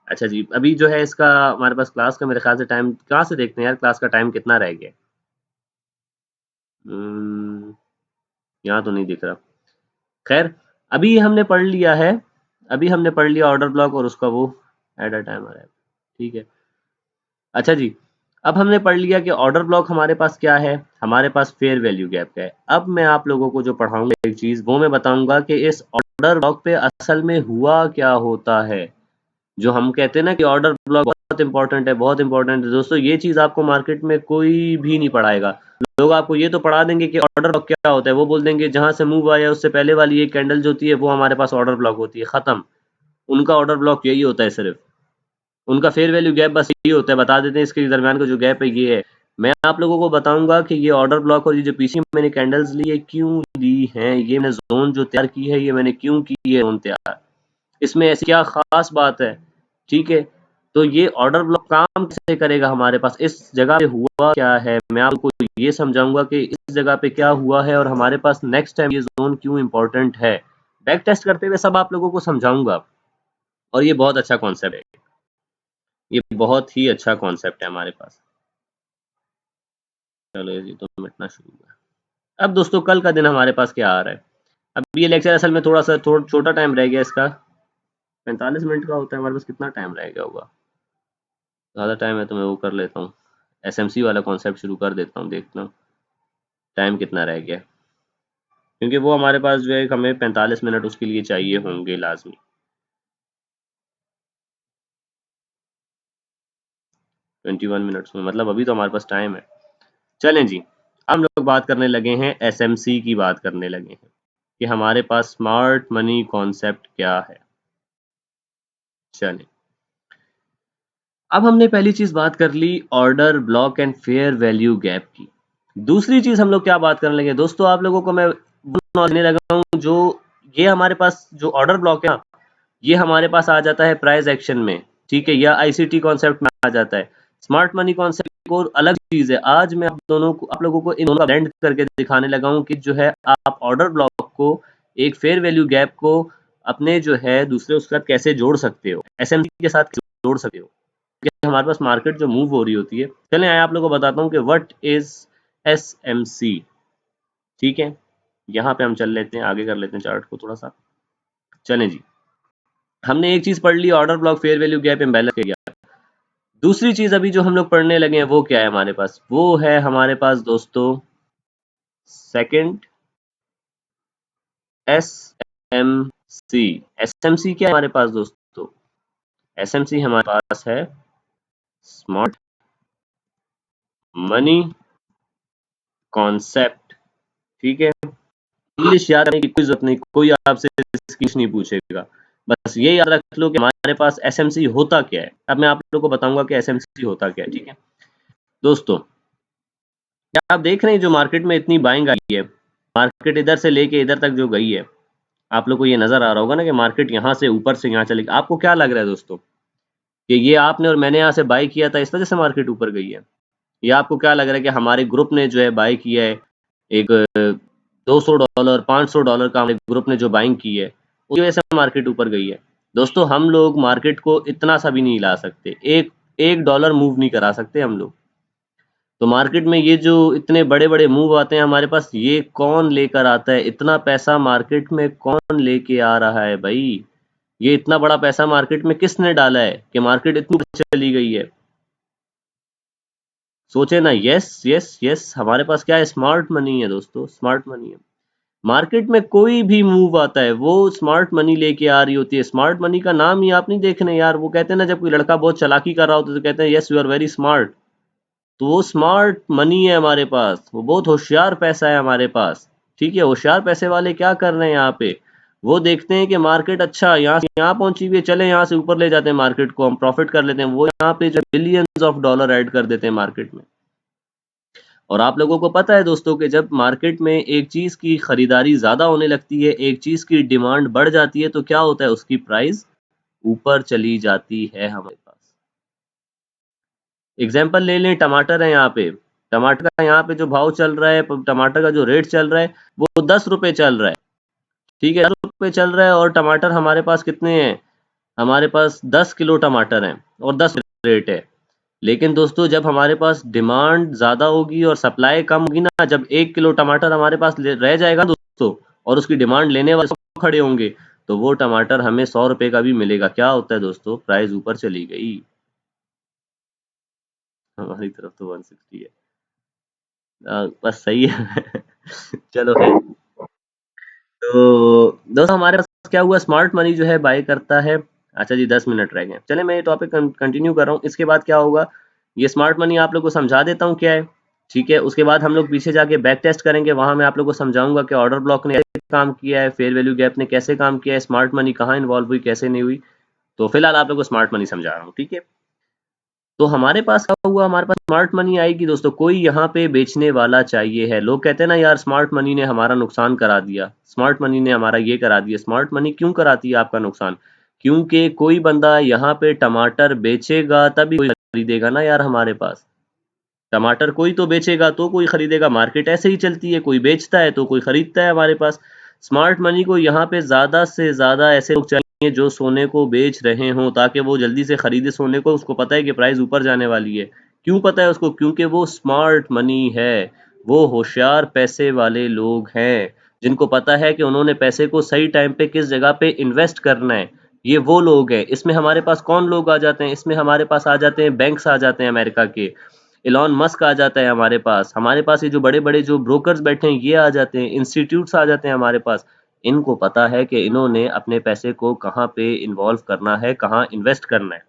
अच्छा जी, अभी जो है इसका हमारे पास क्लास का मेरे ख्याल से टाइम कहाँ से देखते हैं यार, क्लास का टाइम कितना रह गया? हम्म, यहाँ तो नहीं दिख रहा। खैर, अभी हमने पढ़ लिया है, अभी हमने पढ़ लिया ऑर्डर ब्लॉक और उसका वो एट अ टाइम आ रहा है। ठीक है। अच्छा जी, अब हमने पढ़ लिया कि ऑर्डर ब्लॉक हमारे पास क्या है, हमारे पास फेयर वैल्यू गैप का है। अब मैं आप लोगों को जो पढ़ाऊंगा एक चीज वो मैं बताऊंगा कि इस ऑर्डर ब्लॉक पे असल में हुआ क्या होता है। जो हम कहते हैं ना कि ऑर्डर ब्लॉक बहुत इंपॉर्टेंट है, बहुत इंपॉर्टेंट है दोस्तों, ये चीज आपको मार्केट में कोई भी नहीं पढ़ाएगा। लोग आपको ये तो पढ़ा देंगे कि ऑर्डर ब्लॉक क्या होता है, वो बोल देंगे जहां से मूव आया उससे पहले वाली एक कैंडल जो होती है वो हमारे पास ऑर्डर ब्लॉक होती है, खत्म। उनका ऑर्डर ब्लॉक यही होता है सिर्फ, उनका फेयर वैल्यू गैप बस यही होता है, बता देते हैं इसके दरमियान का जो गैप है ये है। मैं आप लोगों को बताऊंगा कि ये ऑर्डर ब्लॉक और ये जो पीछे मैंने कैंडल्स ली है क्यों ली हैं, ये मैंने जोन जो तैयार की है ये मैंने क्यों की है जोन तैयार, इसमें ऐसी क्या खास बात है, ठीक है। तो ये ऑर्डर ब्लॉक काम कैसे करेगा हमारे पास, इस जगह पे हुआ क्या है, मैं आपको ये समझाऊंगा कि इस जगह पे क्या हुआ है और हमारे पास नेक्स्ट टाइम ये जोन क्यों इंपॉर्टेंट है। बैक टेस्ट करते हुए सब आप लोगों को समझाऊंगा। और ये बहुत अच्छा कॉन्सेप्ट है, ये बहुत ही अच्छा कॉन्सेप्ट है हमारे पास। चलो ये तो मिटना शुरू हुआ। अब दोस्तों कल का दिन हमारे पास क्या आ रहा है। अब ये लेक्चर असल में थोड़ा सा छोटा टाइम रह गया इसका, 45 मिनट का होता है हमारे पास, कितना टाइम रह गया होगा, ज़्यादा टाइम है तो मैं वो कर लेता हूँ, एसएमसी वाला कॉन्सेप्ट शुरू कर देता हूँ, देखता हूँ टाइम कितना रह गया, क्योंकि वो हमारे पास जो है हमें 45 मिनट उसके लिए चाहिए होंगे लाजमी। 21 मिनट्स में मतलब अभी तो हमारे पास टाइम है। चलें जी, हम लोग बात करने लगे हैं, एसएमसी की बात करने लगे हैं कि हमारे पास स्मार्ट मनी कॉन्सेप्ट क्या है। चलें, अब हमने पहली चीज बात कर ली order block and fair value gap की। दूसरी चीज हम लोग क्या बात करने लगे दोस्तों, आप लोगों को मैं देने लगा हूं, जो ये हमारे पास जो ऑर्डर ब्लॉक है ये हमारे पास आ जाता है प्राइस एक्शन में, ठीक है, या आईसीटी कॉन्सेप्ट में आ जाता है। स्मार्ट मनी कॉन्सेप्ट एक और अलग चीज है। आज मैं आप लोगों को इन दोनों का ब्लेंड करके दिखाने लगा हूं कि जो है आप ऑर्डर ब्लॉक को एक फेयर वैल्यू गैप को अपने जो है दूसरे उसके साथ कैसे जोड़ सकते हो, एसएमसी के साथ जोड़ सकते हो, कि हमारे पास मार्केट जो मूव हो रही होती है। चलें आए आप लोगों को बताता हूँ कि व्हाट इज एसएमसी, ठीक है। यहाँ पे हम चल लेते हैं, आगे कर लेते हैं चार्ट को थोड़ा सा। चलें जी, हमने एक चीज पढ़ ली order block fair value gap imbalance किया। दूसरी चीज अभी जो हम लोग पढ़ने लगे हैं वो क्या है हमारे पास, वो है हमारे पास दोस्तों second S M C. S M C क्या है हमारे पास दोस्तों, एस एम सी हमारे पास है स्मार्ट मनी कॉन्सेप्ट, ठीक है। इंग्लिश याद करने की कोई जरूरत नहीं, कोई आपसे इसकी नहीं पूछेगा, बस ये याद रख लो कि हमारे पास एसएमसी होता क्या है। अब मैं आप लोगों को बताऊंगा कि एसएमसी होता क्या है, ठीक है दोस्तों। क्या आप देख रहे हैं जो मार्केट में इतनी बाइंग आई है, मार्केट इधर से लेके इधर तक जो गई है, आप लोग को ये नजर आ रहा होगा ना कि मार्केट यहाँ से ऊपर से यहाँ चलेगी। आपको क्या लग रहा है दोस्तों कि ये आपने और मैंने यहाँ से बाई किया था इस वजह से मार्केट ऊपर गई है, या आपको क्या लग रहा है कि हमारे ग्रुप ने जो है बाई किया है, एक $200 $500 का हमारे ग्रुप ने जो बाइंग की है उसकी वजह से मार्केट ऊपर गई है। दोस्तों हम लोग मार्केट को इतना सा भी नहीं ला सकते, एक एक डॉलर मूव नहीं करा सकते हम लोग। तो मार्केट में ये जो इतने बड़े बड़े मूव आते हैं हमारे पास, ये कौन लेकर आता है, इतना पैसा मार्केट में कौन लेके आ रहा है भाई, ये इतना बड़ा पैसा मार्केट में किसने डाला है कि मार्केट इतनी चली गई है। सोचे ना, यस यस यस, हमारे पास क्या है, स्मार्ट मनी है दोस्तों, स्मार्ट मनी है। मार्केट में कोई भी मूव आता है वो स्मार्ट मनी लेके आ रही होती है। स्मार्ट मनी का नाम ही आप नहीं देख रहे यार, वो कहते हैं ना जब कोई लड़का बहुत चालाकी कर रहा होता है तो कहते हैं yes you are very smart, तो वो स्मार्ट मनी है हमारे पास, वो बहुत होशियार पैसा है हमारे पास, ठीक है। होशियार पैसे वाले क्या कर रहे हैं यहाँ पे, वो देखते हैं कि मार्केट अच्छा यहाँ से यहाँ पहुंची हुई है, चले यहाँ से ऊपर ले जाते हैं मार्केट को, हम प्रॉफिट कर लेते हैं, वो यहाँ पे जो बिलियंस ऑफ डॉलर ऐड कर देते हैं मार्केट में। और आप लोगों को पता है दोस्तों कि जब मार्केट में एक चीज की खरीदारी ज्यादा होने लगती है, एक चीज की डिमांड बढ़ जाती है, तो क्या होता है, उसकी प्राइस ऊपर चली जाती है हमारे पास। एग्जाम्पल ले लें, टमाटर है यहाँ पे, टमाटर का यहाँ पे जो भाव चल रहा है, टमाटर का जो रेट चल रहा है वो 10 रुपए चल रहा है, ठीक है, 10 रुपए चल रहा है। और टमाटर हमारे पास कितने हैं, हमारे पास 10 किलो टमाटर हैं और 10 रेट है। लेकिन दोस्तों जब हमारे पास डिमांड ज्यादा होगी और सप्लाई कम होगी ना, जब 1 किलो टमाटर हमारे पास रह जाएगा दोस्तों और उसकी डिमांड लेने वाले खड़े होंगे, तो वो टमाटर हमें 100 रुपए का भी मिलेगा। क्या होता है दोस्तों, प्राइस ऊपर चली गई। हमारी तरफ तो 160 है। बस सही है। चलो खैर। तो दोस्तों हमारे पास क्या हुआ, स्मार्ट मनी जो है बाय करता है। अच्छा जी 10 मिनट रह गए, चले मैं ये टॉपिक कंटिन्यू कर रहा हूँ। इसके बाद क्या होगा, ये स्मार्ट मनी आप लोग को समझा देता हूँ क्या है, ठीक है। उसके बाद हम लोग पीछे जाके बैक टेस्ट करेंगे, वहां मैं आप लोग को समझाऊंगा कि ऑर्डर ब्लॉक ने कैसे काम किया है, फेयर वैल्यू गैप ने कैसे काम किया है, स्मार्ट मनी कहाँ इन्वॉल्व हुई कैसे नहीं हुई। तो फिलहाल आप लोग को स्मार्ट मनी समझा रहा हूँ, ठीक है। तो हमारे पास क्या हुआ, हमारे पास स्मार्ट मनी आएगी दोस्तों, कोई यहाँ पे बेचने वाला चाहिए है। लोग कहते हैं ना यार स्मार्ट मनी ने हमारा नुकसान करा दिया, स्मार्ट मनी ने हमारा ये करा दिया। स्मार्ट मनी क्यों कराती है आपका नुकसान, क्योंकि कोई बंदा यहाँ पे टमाटर बेचेगा तभी कोई खरीदेगा ना यार। हमारे पास टमाटर कोई तो बेचेगा तो कोई खरीदेगा, मार्केट ऐसे ही चलती है, कोई बेचता है तो कोई खरीदता है हमारे पास। स्मार्ट मनी को यहाँ पे ज्यादा से ज्यादा ऐसे लोग चाहिए जो सोने को बेच रहे हों, ताकि वो जल्दी से खरीदे सोने को। उसको पता है कि प्राइस ऊपर जाने वाली है। क्यों पता है उसको, क्योंकि वो स्मार्ट मनी है, वो होशियार पैसे वाले लोग हैं, जिनको पता है कि उन्होंने पैसे को सही टाइम पे किस जगह पे इन्वेस्ट करना है। ये वो लोग हैं। इसमें हमारे पास कौन लोग आ जाते हैं, इसमें हमारे पास आ जाते हैं बैंक्स आ जाते हैं अमेरिका के, इलॉन मस्क आ जाता है हमारे पास ये जो बड़े-बड़े जो ब्रोकर्स बैठे हैं ये आ जाते हैं, इंस्टीट्यूट्स आ जाते हैं हमारे पास। इनको पता है कि इन्होंने अपने पैसे को कहाँ पे इन्वॉल्व करना है, कहाँ इन्वेस्ट करना है।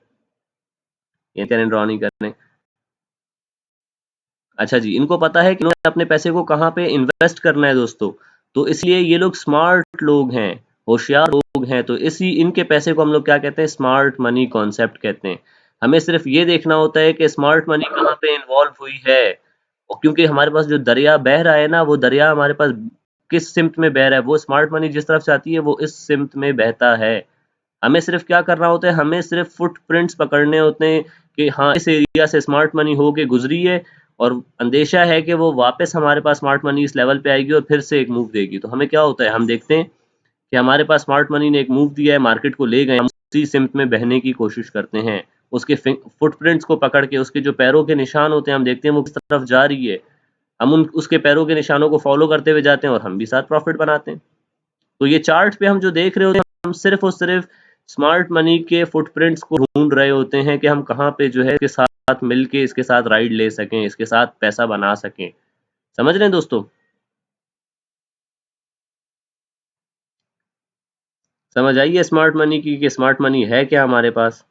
ये करें ड्रॉ नहीं करने। अच्छा जी, इनको पता है कि इन्होंने अपने पैसे को कहाँ पे इन्वेस्ट करना है दोस्तों। तो इसलिए ये लोग स्मार्ट लोग हैं, होशियार लोग हैं। तो इसी इनके पैसे को हम लोग क्या कहते हैं, स्मार्ट मनी कॉन्सेप्ट कहते हैं। हमें सिर्फ ये देखना होता है कि स्मार्ट मनी कहाँ पे इन्वॉल्व हुई है। और क्योंकि हमारे पास जो दरिया बह रहा है ना, वो दरिया हमारे पास किस सिमत में बह रहा है, वो स्मार्ट मनी जिस तरफ से आती है वो इस सिमत में बहता है। हमें सिर्फ क्या करना होता है, हमें सिर्फ फुटप्रिंट्स पकड़ने होते हैं कि हाँ इस एरिया से स्मार्ट मनी होके गुजरी है, और अंदेशा है कि वो वापस हमारे पास स्मार्ट मनी इस लेवल पे आएगी और फिर से एक मूव देगी। तो हमें क्या होता है, हम देखते हैं कि हमारे पास स्मार्ट मनी ने एक मूव दिया है, मार्केट को ले गए, हम उसी सिमत में बहने की कोशिश करते हैं। उसके फुटप्रिंट्स को पकड़ के, उसके जो पैरों के निशान होते हैं, हम देखते हैं वो किस तरफ जा रही है, हम उन उसके पैरों के निशानों को फॉलो करते हुए जाते हैं और हम भी साथ प्रॉफिट बनाते हैं। तो ये चार्ट पे हम जो देख रहे होते हैं, हम सिर्फ और सिर्फ स्मार्ट मनी के फुटप्रिंट्स को ढूंढ रहे होते हैं कि हम कहाँ पे जो है इसके साथ मिलके इसके साथ राइड ले सकें, इसके साथ पैसा बना सकें। समझ रहे हैं दोस्तों, समझ आई है स्मार्ट मनी की कि स्मार्ट मनी है क्या हमारे पास।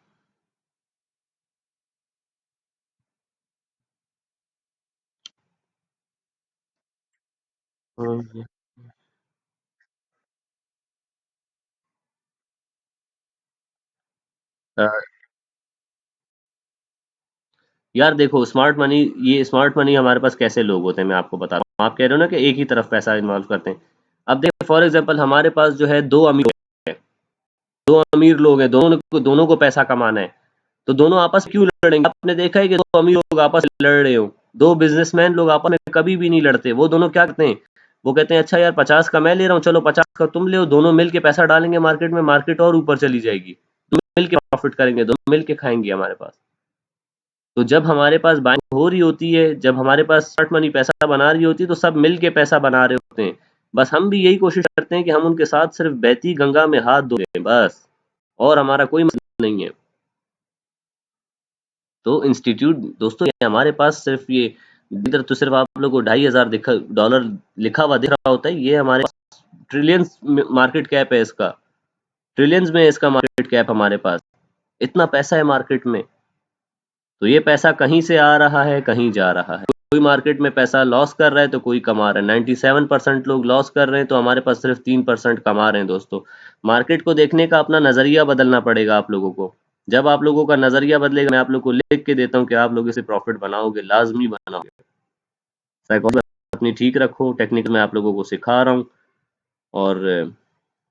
हम्म, अ, यार देखो स्मार्ट मनी, ये स्मार्ट मनी हमारे पास कैसे लोग होते हैं मैं आपको बता रहा हूँ। आप कह रहे हो ना कि एक ही तरफ पैसा इन्वॉल्व करते हैं। अब देखो फॉर एग्जांपल हमारे पास जो है दो अमीर लोग हैं, दोनों को पैसा कमाना है। तो दोनों आपस में क्यों लड़ेंगे, आपने देखा है कि दो अमीर लोग आपस में लड़ रहे हो, दो बिजनेसमैन लोग आपस में कभी भी नहीं लड़ते। वो दोनों क्या करते हैं, वो कहते हैं अच्छा यार 50 का मैं ले रहा हूँ, चलो 50 का तुम ले, दोनों मिल के पैसा डालेंगे मार्केट में, मार्केट और ऊपर चली जाएगी, दोनों मिल के प्रॉफिट करेंगे, दोनों मिल के खाएंगे हमारे पास। तो जब हमारे पास बाइंग हो रही होती है, जब हमारे पास स्मार्ट मनी पैसा बना रही होती है, तो सब मिल के पैसा बना रहे होते हैं। बस हम भी यही कोशिश करते हैं कि हम उनके साथ सिर्फ बहती गंगा में हाथ धो दें बस, और हमारा कोई मसला नहीं है। तो इंस्टीट्यूट दोस्तों, ये हमारे पास सिर्फ ये इधर तो सिर्फ आप लोग को $2,500 लिखा हुआ दिख रहा होता है, ये हमारे पास ट्रिलियंस मार्केट कैप है इसका, ट्रिलियंस में है इसका मार्केट कैप हमारे पास, इतना पैसा है मार्केट में। तो ये पैसा कहीं से आ रहा है, कहीं जा रहा है। कोई मार्केट में पैसा लॉस कर रहा है तो कोई कमा रहा है, 97% लोग लॉस कर रहे हैं तो हमारे पास सिर्फ 3% कमा रहे हैं दोस्तों। मार्केट को देखने का अपना नजरिया बदलना पड़ेगा आप लोगों को। जब आप लोगों का नजरिया बदलेगा, मैं आप लोग को लिख के देता हूँ कि आप लोग इसे प्रॉफिट बनाओगे, लाजमी बनाओगे। साइकोलॉजी अपनी ठीक रखो, टेक्निक मैं आप लोगों को सिखा रहा हूँ, और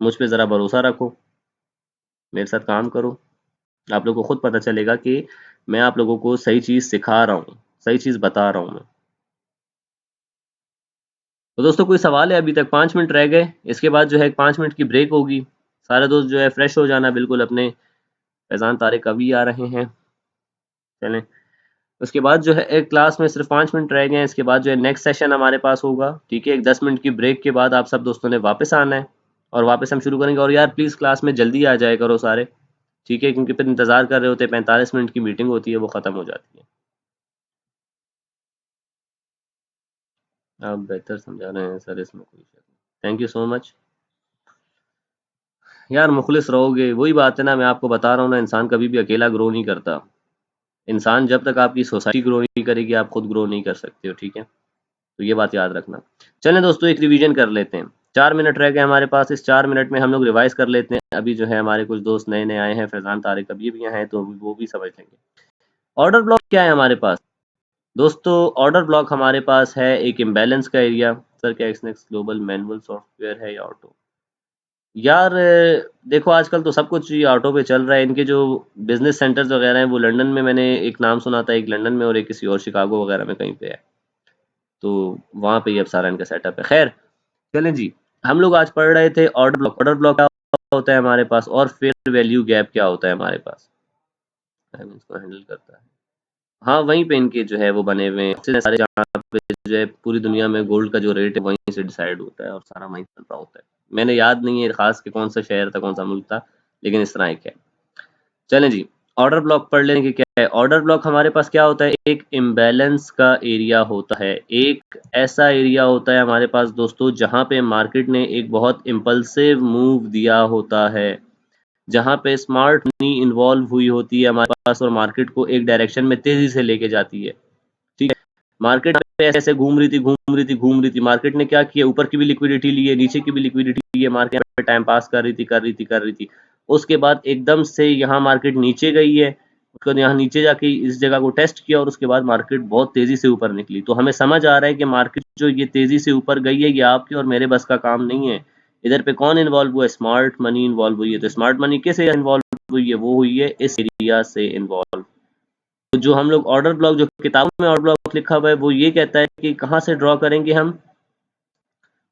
मुझ पे ज़रा भरोसा रखो, मेरे साथ काम करो। आप लोगों को खुद पता चलेगा कि मैं आप लोगों को सही चीज़ सिखा रहा हूँ, सही चीज़ बता रहा हूँ मैं। तो दोस्तों कोई सवाल है, अभी तक 5 मिनट रह गए, इसके बाद जो है 5 मिनट की ब्रेक होगी। सारे दोस्त जो है फ्रेश हो जाना बिल्कुल अपने, फैज़ान तारिक अभी आ रहे हैं, चलें। उसके बाद जो है एक क्लास में सिर्फ 5 मिनट रह गए हैं, इसके बाद जो है नेक्स्ट सेशन हमारे पास होगा, ठीक है। एक 10 मिनट की ब्रेक के बाद आप सब दोस्तों ने वापस आना है, और वापस हम शुरू करेंगे। और यार प्लीज़ क्लास में जल्दी आ जाया करो सारे, ठीक है, क्योंकि फिर इंतज़ार कर रहे होते हैं, 45 मिनट की मीटिंग होती है, वो ख़त्म हो जाती है। आप बेहतर समझा रहे हैं सर, इसमें कोई शक नहीं। Thank you so much. यार मुखलिस रहोगे, वही बात है ना, मैं आपको बता रहा हूँ ना, इंसान कभी भी अकेला ग्रो नहीं करता। इंसान जब तक आपकी सोसाइटी ग्रो नहीं करेगी, आप खुद ग्रो नहीं कर सकते हो, ठीक है? तो ये बात याद रखना। चलें दोस्तों, एक रिवीजन कर लेते हैं। 4 मिनट रह गए हमारे पास, इस 4 मिनट में हम लोग रिवाइज़ कर लेते हैं। अभी जो है हमारे कुछ दोस्त नए-नए आए हैं, फैज़ान, तारिक अभी भी यहाँ हैं, तो वो भी समझ लेंगे। ऑर्डर ब्लॉक क्या है हमारे पास? दोस्तों, ऑर्डर ब्लॉक हमारे पास है एक इम्बैलेंस का एरिया। सर क्या एक्सनेक्स ग्लोबल मैनुअल सॉफ्टवेयर है या ऑटो? यार देखो, आजकल तो सब कुछ ही ऑटो पे चल रहा है। इनके जो बिज़नेस सेंटर्स वगैरह हैं, वो लंदन में, मैंने एक नाम सुना था, एक लंदन में और एक किसी और शिकागो वगैरह में कहीं पे है। तो वहाँ पे ही अब सारा इनका सेटअप है। ख़ैर, चलें जी, हम लोग आज पढ़ रहे थे ऑर्डर ब्लॉक। ऑर्डर ब्लॉक क्या होता है हमारे पास, और फेयर वैल्यू गैप क्या होता है हमारे पास? इसको हैंडल करता है। हाँ, वहीं पे इनके जो है वो बने हुए हैं ऑफिसेज़ सारे, जहाँ पे जो है पूरी दुनिया में गोल्ड का जो रेट है वहीं से डिसाइड होता है और सारा वहीं चल रहा होता है। मैंने याद नहीं है ख़ास कि कौन सा शहर था, कौन सा मुल्क था, लेकिन इस तरह एक है। चलें जी, ऑर्डर ब्लॉक पढ़ लें कि क्या है। ऑर्डर ब्लॉक हमारे पास क्या होता है, एक इम्बैलेंस का एरिया होता है। एक ऐसा एरिया होता है हमारे पास दोस्तों, जहाँ पे मार्केट ने एक बहुत इम्पल्सिव मूव दिया होता है, जहाँ पे स्मार्ट मनी इन्वॉल्व हुई होती है हमारे पास और मार्केट को एक डायरेक्शन में तेज़ी से लेके जाती है। ठीक है? मार्केट पे ऐसे घूम रही थी, घूम रही थी, घूम रही थी। मार्केट ने क्या किया, ऊपर की भी लिक्विडिटी ली है, नीचे की भी लिक्विडिटी ली है। मार्केट पे टाइम पास कर रही थी, कर रही थी, कर रही थी। उसके बाद एकदम से यहाँ मार्केट नीचे गई है। उसके बाद यहाँ नीचे जाके इस जगह को टेस्ट किया और उसके बाद मार्केट बहुत तेज़ी से ऊपर निकली। तो हमें समझ आ रहा है कि मार्केट जो ये तेज़ी से ऊपर गई है, ये आपके और मेरे बस का काम नहीं है। इधर पे कौन इन्वॉल्व हुआ है? स्मार्ट मनी इन्वॉल्व हुई है। तो स्मार्ट मनी किस एरिया इन्वॉल्व हुई है? वो हुई है इस एरिया से इन्वॉल्व। तो जो हम लोग ऑर्डर ब्लॉक, जो किताबों में ऑर्डर ब्लॉक लिखा हुआ है, वो ये कहता है कि कहाँ से ड्रॉ करेंगे हम?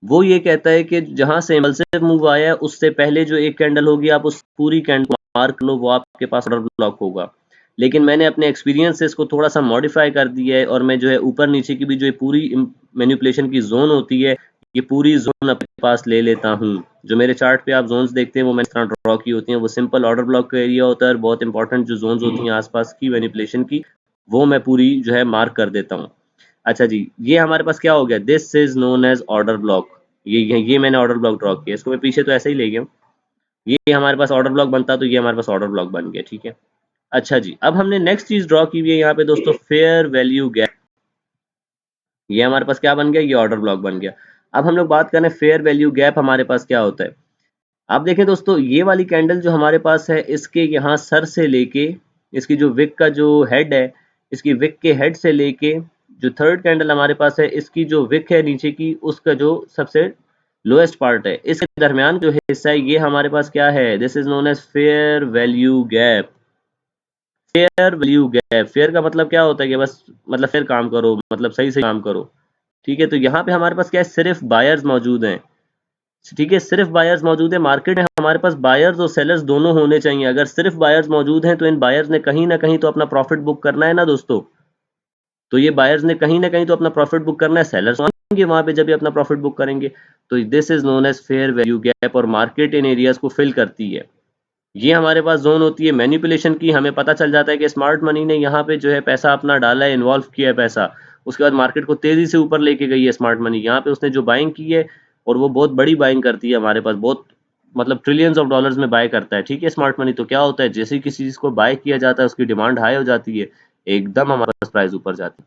वो ये कहता है कि जहाँ से इम्पल्सिव मूव आया है, उससे पहले जो एक कैंडल होगी, आप उस पूरी कैंडल को मार्क लो, वो आपके पास ऑर्डर ब्लॉक होगा। लेकिन मैंने अपने एक्सपीरियंस से इसको थोड़ा-सा मॉडिफ़ाई कर दिया है और मैं जो है ऊपर-नीचे की भी जो पूरी मैनिपुलेशन की ज़ोन होती है, ये पूरी ज़ोन अपने पास ले लेता हूँ। जो मेरे चार्ट पे आप ज़ोन्स देखते हैं, वो मैंने इस तरह ड्रॉ की होती हैं। वो सिंपल ऑर्डर ब्लॉक का एरिया होता है और बहुत इंपॉर्टेंट जो ज़ोन्स होती हैं आस-पास की मैनिपुलेशन की, वो मैं पूरी जो है मार्क कर देता हूँ। अच्छा जी, ये हमारे पास क्या हो गया? This is known as order block. ये मैंने ऑर्डर ब्लॉक ड्रॉ किया। इसको मैं पीछे तो ऐसे ही ले गया हूँ। ये हमारे पास ऑर्डर ब्लॉक बनता, तो ये हमारे पास ऑर्डर ब्लॉक बन गया, ठीक है? अच्छा जी, अब हमने नेक्स्ट चीज़ ड्रॉ की हुई है यहाँ पे दोस्तों, फेयर वैल्यू गैप। ये हमारे पास क्या बन गया? ये ऑर्डर ब्लॉक बन गया। अब हम लोग बात करें फेयर वैल्यू गैप हमारे पास क्या होता है? आप देखें दोस्तों, ये वाली कैंडल जो हमारे पास है, इसके यहाँ सर से लेके, इसकी जो विक का जो हेड है, इसकी विक के हेड से लेके जो थर्ड कैंडल हमारे पास है, इसकी जो विक है नीचे की, उसका जो सबसे लोएस्ट पार्ट है, इसके दरमियान जो हिस्सा है, ये हमारे पास क्या है? This is known as fair value gap. Fair value gap, fair का मतलब क्या होता है कि बस मतलब फेयर काम करो, मतलब सही से काम करो, ठीक है? तो यहाँ पे हमारे पास क्या है? सिर्फ बायर्स मौजूद हैं, ठीक है? सिर्फ बायर्स मौजूद है। मार्केट में हमारे पास बायर्स और सेलर्स दोनों होने चाहिए। अगर सिर्फ बायर्स मौजूद हैं, तो इन बायर्स ने कहीं ना कहीं तो अपना प्रॉफिट बुक करना है ना दोस्तों। तो ये बायर्स ने कहीं ना कहीं तो अपना प्रॉफिट बुक करना है, सेलर्स आएंगे वहां पे जब ये अपना प्रॉफिट बुक करेंगे। तो this is known as fair value gap और मार्केट इन एरियाज को फिल करती है। ये हमारे पास जोन होती है मैनिपुलेशन की। हमें पता चल जाता है कि स्मार्ट मनी ने यहाँ पे जो है पैसा अपना डाला है, इन्वॉल्व किया है पैसा। उसके बाद मार्केट को तेजी से ऊपर लेके गई है स्मार्ट मनी। यहाँ पे उसने जो बाइंग की है, और वो बहुत बड़ी बाइंग करती है हमारे पास, बहुत मतलब ट्रिलियंस ऑफ डॉलर्स में बाय करता है, ठीक है? स्मार्ट मनी तो क्या होता है, जैसे ही किसी चीज को बाय किया जाता है, उसकी डिमांड हाई हो जाती है, एकदम हमारे पास प्राइस ऊपर जाती है।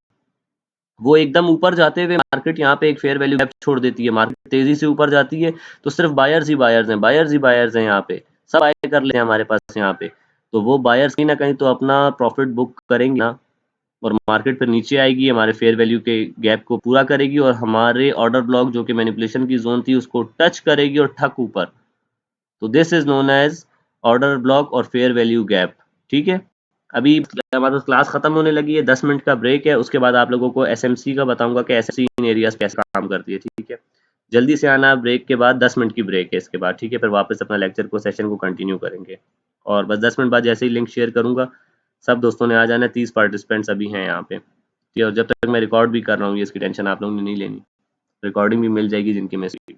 वो एकदम ऊपर जाते हुए मार्केट यहाँ पे एक फेयर वैल्यू गैप छोड़ देती है। मार्केट तेजी से ऊपर जाती है, तो सिर्फ बायर्स ही बायर्स हैं, बायर्स ही बायर्स हैं यहाँ पे, सब बाय कर ले हमारे पास यहाँ पे। तो वो बायर्स कहीं ना कहीं तो अपना प्रॉफिट बुक करेंगे ना, और मार्केट फिर नीचे आएगी, हमारे फेयर वैल्यू के गैप को पूरा करेगी और हमारे ऑर्डर ब्लॉक जो कि मैनिपुलेशन की जोन थी, उसको टच करेगी और ठक ऊपर। तो this is known as order block और फेयर वैल्यू गैप, ठीक है? अभी हमारे पास क्लास खत्म होने लगी है, 10 मिनट का ब्रेक है। उसके बाद आप लोगों को एसएमसी का बताऊंगा कि एसएमसी इन एरियाज कैसे काम करती है, ठीक है? जल्दी से आना, ब्रेक के बाद 10 मिनट की ब्रेक है इसके बाद, ठीक है? फिर वापस अपना लेक्चर को, सेशन को कंटिन्यू करेंगे। और बस 10 मिनट बाद जैसे ही लिंक शेयर करूंगा, सब दोस्तों ने आ जाना है। 30 पार्टिसिपेंट्स अभी हैं यहाँ पे, ठीक है? और जब तक मैं रिकॉर्ड भी कर रहा हूँ, ये इसकी टेंशन आप लोगों ने नहीं लेनी, रिकॉर्डिंग भी मिल जाएगी जिनकी message.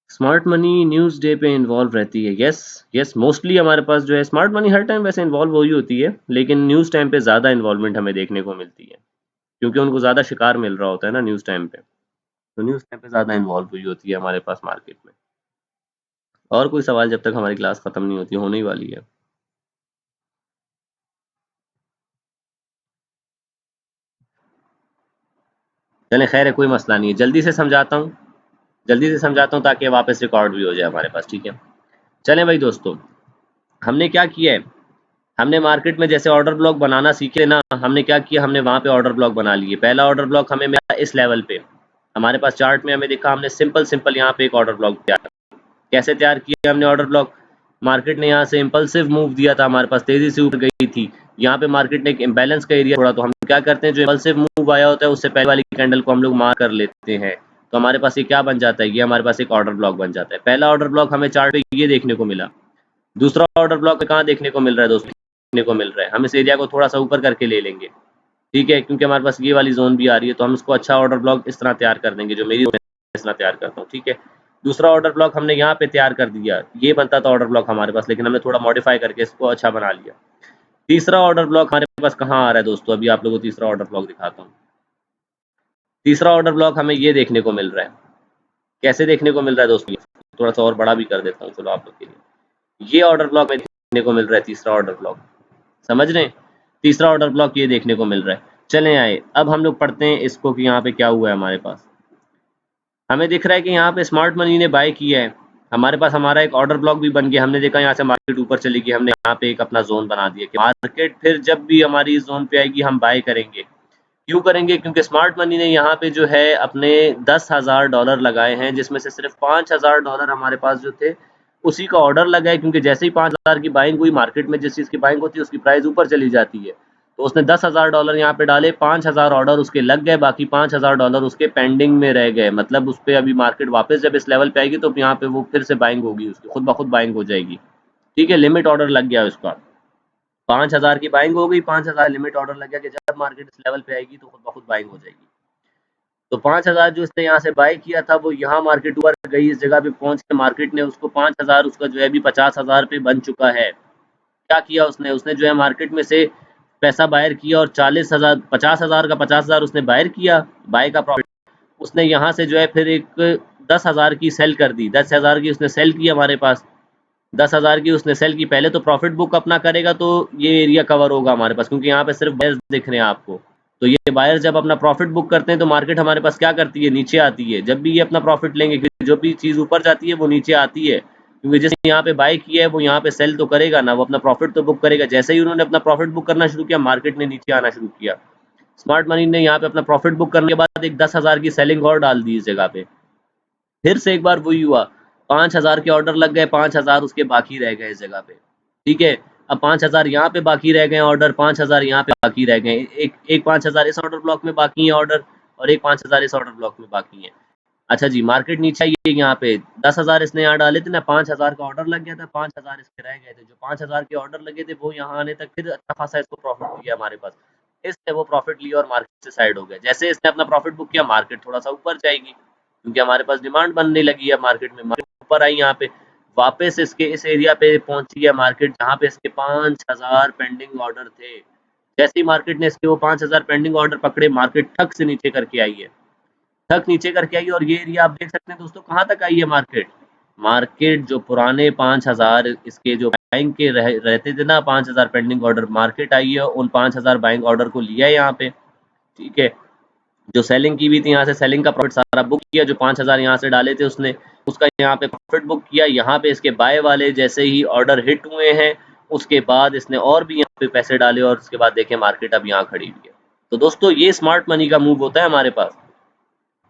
Smart money news day पे इन्वॉल्व रहती है, यस यस। मोस्टली हमारे पास जो है स्मार्ट मनी हर टाइम वैसे इन्वॉल्व हो ही होती है, लेकिन न्यूज़ टाइम पे ज़्यादा इन्वॉल्वमेंट हमें देखने को मिलती है, क्योंकि उनको ज़्यादा शिकार मिल रहा होता है ना न्यूज़ टाइम पे, तो न्यूज़ टाइम पे ज़्यादा इन्वॉल्व हुई होती है हमारे पास मार्केट में। और कोई सवाल जब तक हमारी क्लास खत्म नहीं होती, होने ही वाली है। चलें खैर है, कोई मसला नहीं है, जल्दी से समझाता हूँ ताकि वापस रिकॉर्ड भी हो जाए हमारे पास, ठीक है। चलें भाई दोस्तों, हमने क्या किया है, हमने मार्केट में जैसे ऑर्डर ब्लॉक बनाना सीखे ना, हमने क्या किया, हमने वहाँ पे ऑर्डर ब्लॉक बना लिए। पहला ऑर्डर ब्लॉक हमें मिला इस लेवल पे, हमारे पास चार्ट में हमें दिखा, हमने सिंपल सिंपल यहाँ पे एक ऑर्डर ब्लॉक तैयार, कैसे तैयार किया हमने ऑर्डर ब्लॉक, मार्केट ने यहाँ से इम्पल्सिव मूव दिया था, हमारे पास तेजी से ऊपर गई थी, यहाँ पे मार्केट ने एक इम्बैलेंस का एरिया छोड़ा, तो हम क्या करते हैं, जो इम्पल्सिव मूव आया होता है उससे पहले वाली कैंडल को हम लोग मार्क कर लेते हैं, तो हमारे पास ये क्या बन जाता है, ये हमारे पास एक ऑर्डर ब्लॉक बन जाता है। पहला ऑर्डर ब्लॉक हमें चार्ट पे ये देखने को मिला। दूसरा ऑर्डर ब्लॉक कहाँ देखने को मिल रहा है दोस्तों, देखने को मिल रहा है, हम इस एरिया को थोड़ा सा ऊपर करके ले लेंगे, ठीक है, क्योंकि हमारे पास ये वाली जोन भी आ रही है, तो हम इसको अच्छा ऑर्डर ब्लॉक इस तरह तैयार कर देंगे, जो मेरी इस तरह तैयार करता हूँ, ठीक है। दूसरा ऑर्डर ब्लॉक हमने यहाँ पे तैयार कर दिया, ये बनता था ऑर्डर ब्लॉक हमारे पास, लेकिन हमने थोड़ा मॉडिफाई करके इसको अच्छा बना लिया। तीसरा ऑर्डर ब्लॉक हमारे पास कहाँ आ रहा है दोस्तों, अभी आप लोगों को तीसरा ऑर्डर ब्लॉक दिखाता हूँ। तीसरा ऑर्डर ब्लॉक हमें ये देखने को मिल रहा है, कैसे देखने को मिल रहा है दोस्तों, थोड़ा सा और बड़ा भी कर देता हूँ चलो आप लोग के लिए। ये ऑर्डर ब्लॉक में देखने को मिल रहा है, तीसरा ऑर्डर ब्लॉक, समझ रहे हैं, तीसरा ऑर्डर ब्लॉक ये देखने को मिल रहा है। चलें आए, अब हम लोग पढ़ते हैं इसको कि यहाँ पे क्या हुआ है हमारे पास। हमें दिख रहा है कि यहाँ पे स्मार्ट मनी ने बाय किया है, हमारे पास हमारा एक ऑर्डर ब्लॉक भी बन गया, हमने देखा यहाँ से मार्केट ऊपर चली गई, हमने यहाँ पे एक अपना जोन बना दिया कि मार्केट फिर जब भी हमारी इस जोन पे आएगी हम बाय करेंगे। क्यों करेंगे, क्योंकि स्मार्ट मनी ने यहाँ पे जो है अपने $10,000 लगाए हैं, जिसमें से सिर्फ $5,000 हमारे पास जो थे उसी का ऑर्डर लगा है, क्योंकि जैसे ही 5,000 की बाइंग हुई, मार्केट में जिस चीज़ की बाइंग होती है उसकी प्राइस ऊपर चली जाती है, तो उसने $10,000 यहाँ पे डाले, 5,000 ऑर्डर उसके लग गए, बाकी $5,000 उसके पेंडिंग में रह गए, मतलब उस पर अभी मार्केट वापस जब इस लेवल पे आएगी तो यहाँ पे वो फिर से बाइंग होगी, उसकी खुद ब खुद बाइंग हो जाएगी, ठीक है, लिमिट ऑर्डर लग गया उसका, 5,000 की बाइंग हो गई, 5,000 लिमिट ऑर्डर लग गया कि जब मार्केट इस लेवल पे आएगी तो खुद ब खुद बाइंग हो जाएगी। तो 5,000 जो इसने यहाँ से बाय किया था वो यहाँ मार्केट ऊपर गई, इस जगह पे पहुंच के मार्केट ने उसको 5,000, उसका जो है अभी 50,000 पे बन चुका है। क्या किया उसने, उसने जो है मार्केट में से पैसा बायर किया और 40,000 50,000 का 50,000 उसने बायर किया, बाय का प्रॉफिट उसने यहाँ से जो है फिर एक 10,000 की सेल कर दी, 10,000 की उसने सेल की हमारे पास, 10,000 की उसने सेल की, पहले तो प्रॉफिट बुक अपना करेगा तो ये एरिया कवर होगा हमारे पास, क्योंकि यहाँ पे सिर्फ बायर्स दिख रहे हैं आपको, तो ये बायर्स जब अपना प्रॉफिट बुक करते हैं तो मार्केट हमारे पास क्या करती है, नीचे आती है, जब भी ये अपना प्रॉफिट लेंगे, क्योंकि जो भी चीज़ ऊपर जाती है वो नीचे आती है, क्योंकि जिसने यहाँ पे बाय किया है वो यहाँ पे सेल तो करेगा ना, वो अपना प्रॉफिट तो बुक करेगा, जैसे ही उन्होंने अपना प्रॉफिट बुक करना शुरू किया मार्केट ने नीचे आना शुरू किया, स्मार्ट मनी ने यहाँ पे अपना प्रॉफिट बुक करने के बाद एक 10,000 की सेलिंग और डाल दी इस जगह पे, फिर से एक बार वही हुआ, 5,000 के ऑर्डर लग गए, 5,000 उसके बाकी रह गए इस जगह पे, ठीक है, अब 5,000 यहाँ पे बाकी रह गए ऑर्डर, 5,000 यहाँ पे बाकी रह गए, एक 5,000 इस ऑर्डर ब्लॉक में बाकी है ऑर्डर, और एक 5,000 इस ऑर्डर ब्लॉक में बाकी है। अच्छा जी, मार्केट नीचे आई है, यहाँ पे 10,000 इसने यहाँ डाले थे ना, 5,000 का ऑर्डर लग गया था, 5,000 इसके रह गए थे, जो 5,000 के ऑर्डर लगे थे वो यहाँ आने तक फिर अच्छा खासा इसको प्रॉफिट लिया हमारे पास, इसने वो प्रॉफिट लिया और मार्केट से साइड हो गया, जैसे इसने अपना प्रॉफिट बुक किया मार्केट थोड़ा सा ऊपर जाएगी, क्योंकि हमारे पास डिमांड बनने लगी है मार्केट में, मार्केट ऊपर आई, यहाँ पे वापस इसके इस एरिया पे पहुंची है मार्केट, जहाँ पे इसके 5,000 पेंडिंग ऑर्डर थे, जैसे ही मार्केट ने इसके वो 5,000 पेंडिंग ऑर्डर पकड़े, मार्केट ठक से नीचे करके आई है, ठक नीचे करके आई, और ये एरिया आप देख सकते हैं दोस्तों कहाँ तक आई है मार्केट, मार्केट जो पुराने 5,000 इसके जो बाइंग के रहते थे ना, 5,000 पेंडिंग ऑर्डर, मार्केट आई है उन 5,000 बाइंग ऑर्डर को लिया है यहाँ पे, ठीक है, जो सेलिंग की हुई थी यहाँ से सेलिंग का प्रॉफिट सारा बुक किया, जो 5,000 यहाँ से डाले थे उसने, उसका यहाँ पे प्रॉफिट बुक किया, यहाँ पे इसके बाय वाले जैसे ही ऑर्डर हिट हुए हैं उसके बाद इसने और भी यहाँ पे पैसे डाले, और उसके बाद देखें मार्केट अब यहाँ खड़ी हुई है। तो दोस्तों ये स्मार्ट मनी का मूव होता है हमारे पास,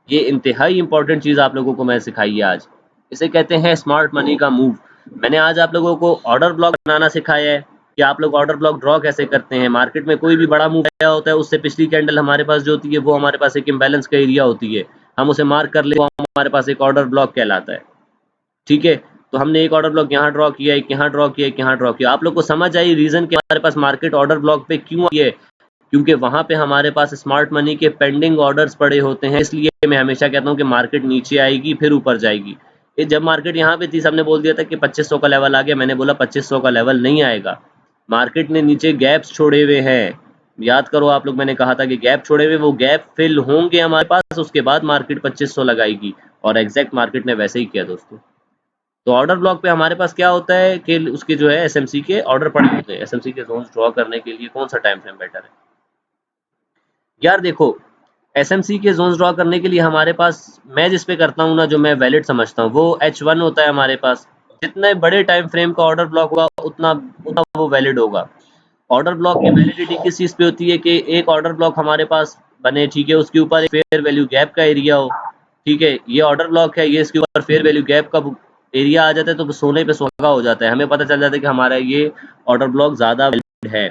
ये इंतहाई इंपॉर्टेंट चीज़ आप लोगों को मैं सिखाई है आज, इसे कहते हैं स्मार्ट मनी का मूव। मैंने आज आप लोगों को ऑर्डर ब्लॉक बनाना सिखाया है कि आप लोग ऑर्डर ब्लॉक ड्रॉ कैसे करते हैं, मार्केट में कोई भी बड़ा मूव आया होता है उससे पिछली कैंडल हमारे पास जो होती है वो हमारे पास एक इम्बैलेंस का एरिया होती है, हम उसे मार्क कर ले, वो हमारे पास एक ऑर्डर ब्लॉक कहलाता है, ठीक है। तो हमने एक ऑर्डर ब्लॉक यहाँ ड्रॉ किया, एक यहाँ ड्रॉ किया, एक यहाँ ड्रॉ किया, आप लोग को समझ आई रीजन कि हमारे पास मार्केट ऑर्डर ब्लॉक पे क्यों आई है, क्योंकि वहां पे हमारे पास स्मार्ट मनी के पेंडिंग ऑर्डर्स पड़े होते हैं, इसलिए मैं हमेशा कहता हूँ कि मार्केट नीचे आएगी फिर ऊपर जाएगी। ये जब मार्केट यहाँ पे थी सबने बोल दिया था कि 2500 का लेवल आ गया, मैंने बोला 2500 का लेवल नहीं आएगा, मार्केट ने नीचे गैप्स छोड़े हुए हैं, याद करो आप लोग, मैंने कहा था कि गैप छोड़े हुए, वो गैप फिल होंगे हमारे पास, उसके बाद मार्केट 2500 लगाएगी, और एग्जैक्ट मार्केट ने वैसे ही किया दोस्तों। तो ऑर्डर ब्लॉक पे हमारे पास क्या होता है कि उसके जो है एसएमसी के ऑर्डर पड़े होते हैं। एसएमसी के जोन्स ड्रॉ करने के लिए कौन सा टाइम फ्रेम बेटर है यार? देखो, एसएमसी के जोन्स ड्रॉ करने के लिए हमारे पास, मैं जिस पे करता हूँ ना, जो मैं वैलिड समझता हूँ, वो H1 होता है हमारे पास। जितने बड़े टाइम फ्रेम का ऑर्डर ब्लॉक होगा उतना उतना वो वैलिड होगा। ऑर्डर ब्लॉक की वैलिडिटी किस चीज़ पे होती है कि एक ऑर्डर ब्लॉक हमारे पास बने, ठीक है, उसके ऊपर एक फेयर वैल्यू गैप का एरिया हो, ठीक है, ये ऑर्डर ब्लॉक है, ये इसके ऊपर फेयर वैल्यू गैप का एरिया आ जाता है तो सोने पे सुहागा हो जाता है, हमें पता चल जाता है कि हमारा ये ऑर्डर ब्लॉक ज़्यादा वैलिड है,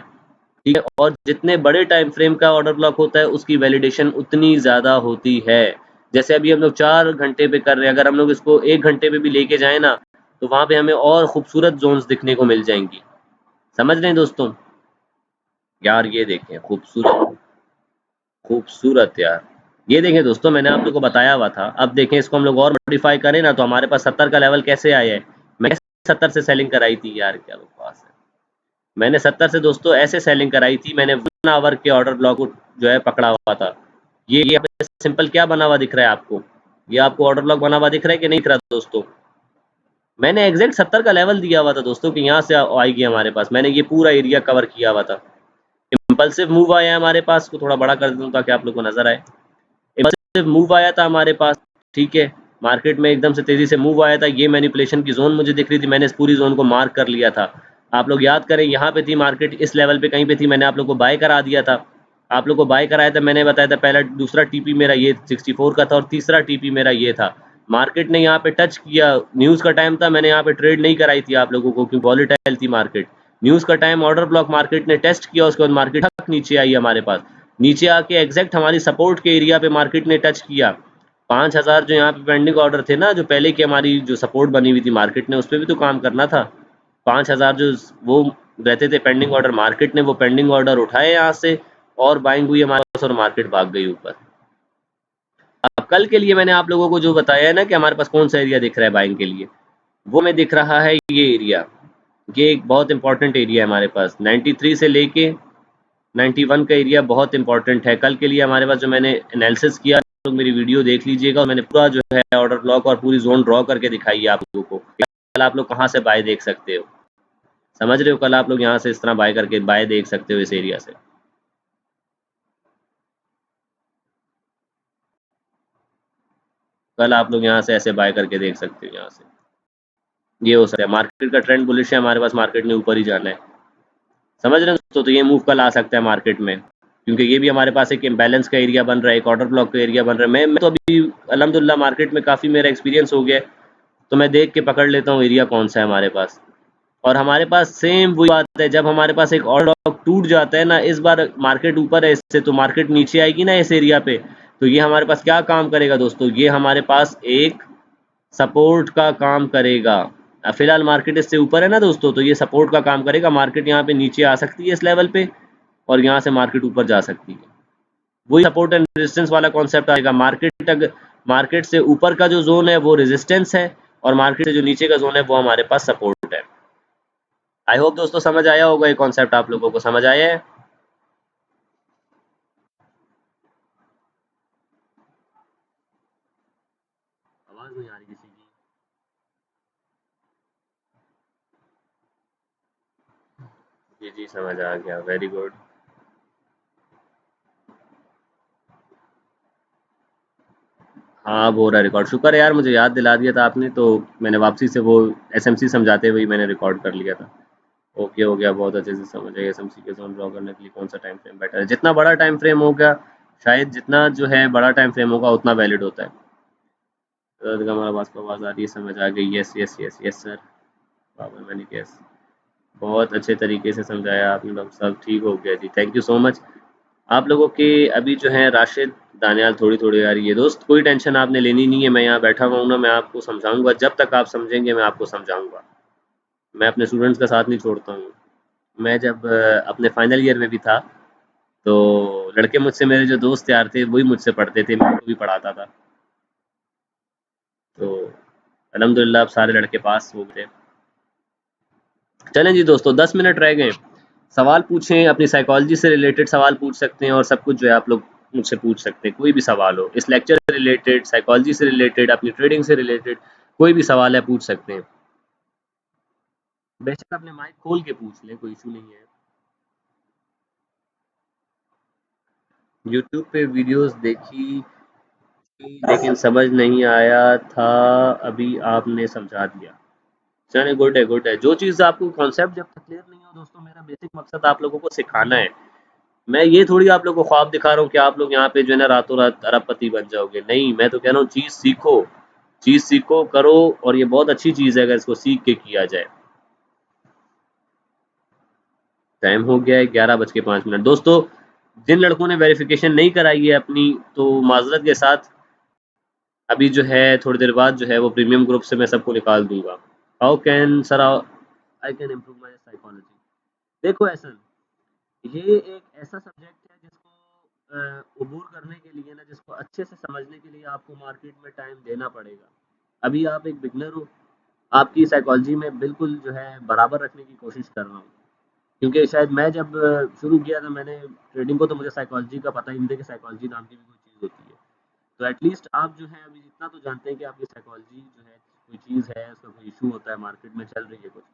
ठीक है। और जितने बड़े टाइम फ्रेम का ऑर्डर ब्लॉक होता है उसकी वैलिडेशन उतनी ज़्यादा होती है। जैसे अभी हम लोग 4 घंटे पे कर रहे हैं, अगर हम लोग इसको 1 घंटे पे भी लेके जाएँ ना, तो वहाँ पे हमें और खूबसूरत ज़ोन्स दिखने को मिल जाएँगी। समझ रहे हैं दोस्तों? यार ये देखें, खूबसूरत, खूबसूरत यार। ये देखें दोस्तों, मैंने आप लोगों को बताया हुआ था। अब देखें, इसको हम लोग और मॉडिफाई करें ना, तो हमारे पास 70 का लेवल कैसे आया है। मैं 70 से सेलिंग कराई थी यार, क्या बकवास है। मैंने 70 से दोस्तों ऐसे सेलिंग कराई थी, मैंने 1 आवर के ऑर्डर ब्लॉक को जो है पकड़ा हुआ था। ये सिंपल क्या बना हुआ दिख रहा है आपको? ये आपको ऑर्डर ब्लॉक बना हुआ दिख रहा है कि नहीं दिख रहा दोस्तों? मैंने एग्जैक्ट 70 का लेवल दिया हुआ था दोस्तों कि यहाँ से आएगी हमारे पास। मैंने ये पूरा एरिया कवर किया हुआ था। इम्पल्सिव मूव आया है हमारे पास, को थोड़ा बड़ा कर दूं ताकि आप लोग को नजर आए। इम्पल्सिव मूव आया था हमारे पास, ठीक है, मार्केट में एकदम से तेजी से मूव आया था। ये मैनिपुलेशन की जोन मुझे दिख रही थी, मैंने इस पूरी जोन को मार्क कर लिया था। आप लोग याद करें, यहाँ पे थी मार्केट, इस लेवल पे कहीं पे थी, मैंने आप लोग को बाय करा दिया था। आप लोग को बाय कराया था, मैंने बताया था पहला दूसरा टीपी मेरा ये 64 का था और तीसरा टीपी मेरा ये था। मार्केट ने यहाँ पे टच किया, न्यूज़ का टाइम था, मैंने यहाँ पे ट्रेड नहीं कराई थी आप लोगों को क्योंकि वॉलेटाइल थी मार्केट। न्यूज़ का टाइम, ऑर्डर ब्लॉक मार्केट ने टेस्ट किया, उसके बाद मार्केट तक नीचे आई हमारे पास। नीचे आके एग्जैक्ट हमारी सपोर्ट के एरिया पे मार्केट ने टच किया। 5000 जो यहाँ पे पेंडिंग ऑर्डर थे ना, जो पहले की हमारी जो सपोर्ट बनी हुई थी मार्केट ने, उस पर भी तो काम करना था। 5000 जो वो रहते थे पेंडिंग ऑर्डर, मार्केट ने वो पेंडिंग ऑर्डर उठाए यहाँ से, और बाइंग हुई हमारे पास और मार्केट भाग गई ऊपर। अब कल के लिए मैंने आप लोगों को जो बताया है ना कि हमारे पास कौन सा एरिया दिख रहा है बाइंग के लिए, वो में दिख रहा है ये एरिया। ये एक बहुत इंपॉर्टेंट एरिया है हमारे पास, 93 से लेके 91 का एरिया बहुत इंपॉर्टेंट है कल के लिए हमारे पास। जो मैंने एनालिसिस किया, तो मेरी वीडियो देख लीजिएगा, और मैंने पूरा जो है ऑर्डर ब्लॉक और पूरी जोन ड्रॉ करके दिखाई है आप लोगों को। कल आप लोग कहाँ से बाय देख सकते हो, समझ रहे हो? कल आप लोग यहाँ से इस तरह बाय करके बाय देख सकते हो इस एरिया से। कल आप लोग यहाँ से ऐसे बाय करके देख सकते हो यहाँ से। ये हो सकता है, मार्केट का ट्रेंड बुलिश है हमारे पास, मार्केट ने ऊपर ही जाना है, समझ रहे हो दोस्तों? तो ये मूव कल आ सकता है मार्केट में, क्योंकि ये भी हमारे पास एक इम्बैलेंस का एरिया बन रहा है, एक ऑर्डर ब्लॉक का एरिया बन रहा है। मैं तो अभी अल्हम्दुलिल्लाह मार्केट में काफ़ी मेरा एक्सपीरियंस हो गया है, तो मैं देख के पकड़ लेता हूँ एरिया कौन सा है हमारे पास। और हमारे पास सेम वही बात है, जब हमारे पास एक ऑर्डर ब्लॉक टूट जाता है ना, इस बार मार्केट ऊपर है इससे, तो मार्केट नीचे आएगी ना इस एरिया पे, तो ये हमारे पास क्या काम करेगा दोस्तों? ये हमारे पास एक सपोर्ट का काम करेगा। फिलहाल मार्केट इससे ऊपर है ना दोस्तों, तो ये सपोर्ट का काम करेगा। मार्केट यहाँ पे नीचे आ सकती है इस लेवल पे, और यहाँ से मार्केट ऊपर जा सकती है। वही सपोर्ट एंड रेजिस्टेंस वाला कॉन्सेप्ट आएगा। मार्केट से ऊपर का जो जोन है वो रेजिस्टेंस है, और मार्केट से जो नीचे का जोन है वो हमारे पास सपोर्ट है। आई होप दोस्तों समझ आया होगा, ये कॉन्सेप्ट आप लोगों को समझ आया है। आवाज नहीं आ रही किसी की? जी जी, समझ आ गया, वेरी गुड। हाँ, अब हो रहा है रिकॉर्ड, शुक्र है यार, मुझे याद दिला दिया था आपने, तो मैंने वापसी से वो एसएमसी समझाते हुए ही मैंने रिकॉर्ड कर लिया था। ओके हो गया, बहुत अच्छे से समझ गए। एसएमसी के जोन ड्रॉ करने के लिए कौन सा टाइम फ्रेम बेटर है? जितना बड़ा टाइम फ्रेम होगा, शायद जितना जो है बड़ा टाइम फ्रेम होगा उतना वैलिड होता है। हमारा पास को आवाज़ आ रही है, समझ आ गई। Yes yes yes yes sir, Babar मैंने यस, बहुत अच्छे तरीके से समझाया आपने डॉक्टर साहब, ठीक हो गया जी, थैंक यू सो मच। आप लोगों के अभी जो है राशिद, दानियाल थोड़ी थोड़ी आ रही है दोस्त, कोई टेंशन आपने लेनी नहीं है। मैं यहाँ बैठा हुआ हूँ ना, मैं आपको समझाऊंगा, जब तक आप समझेंगे मैं आपको समझाऊंगा। मैं अपने स्टूडेंट्स का साथ नहीं छोड़ता हूँ। मैं जब अपने फाइनल ईयर में भी था, तो लड़के मुझसे, मेरे जो दोस्त यार थे वही मुझसे पढ़ते थे, मैं उनको भी पढ़ाता था। तो अल्हम्दुलिल्लाह अब सारे लड़के पास हो गए। चलें जी दोस्तों, 10 मिनट रह गए। सवाल पूछें, अपनी साइकोलॉजी से रिलेटेड सवाल पूछ सकते हैं और सब कुछ जो है आप लोग मुझसे पूछ सकते हैं, कोई भी सवाल हो, इस लेक्चर से रिलेटेड, साइकोलॉजी से रिलेटेड, अपनी ट्रेडिंग से रिलेटेड, कोई भी सवाल है पूछ सकते हैं। बेशक अपने माइक खोल के पूछ लें, कोई इशू नहीं है। यूट्यूब पे वीडियोस देखी थी, लेकिन समझ नहीं आया था, अभी आपने समझा दिया। चलिए, गुड है, गुड है। जो चीज़ आपको कॉन्सेप्ट जब तक क्लियर नहीं हो दोस्तों, मेरा बेसिक मकसद आप लोगों को सिखाना है। मैं ये थोड़ी आप लोगों को ख्वाब दिखा रहा हूँ कि आप लोग यहाँ पे जो है ना रातों रात अरबपति बन जाओगे। नहीं, मैं तो कह रहा हूँ चीज़ सीखो, करो, और ये बहुत अच्छी चीज़ है अगर इसको सीख के किया जाए। टाइम हो गया है 11:05। दोस्तों, जिन लड़कों ने वेरिफिकेशन नहीं कराई है अपनी, तो माजरत के साथ अभी जो है थोड़ी देर बाद जो है वो प्रीमियम ग्रुप से मैं सबको निकाल दूंगा। How can sir I can improve my psychology? देखो ऐसा, ये एक ऐसा सब्जेक्ट है जिसको अबूर करने के लिए ना, जिसको अच्छे से समझने के लिए आपको मार्केट में टाइम देना पड़ेगा। अभी आप एक बिगनर हो, आपकी साइकोलॉजी में बिल्कुल जो है बराबर रखने की कोशिश कर रहा हूँ। क्योंकि शायद मैं जब शुरू किया था मैंने ट्रेडिंग को, तो मुझे साइकोलॉजी का पता ही नहीं था कि साइकोलॉजी नाम की भी कोई चीज़ होती है। तो एटलीस्ट आप जो है अभी इतना तो जानते हैं कि आपकी साइकोलॉजी जो है कोई चीज़ है, उसका कोई इशू होता है, मार्केट में चल रही है कुछ,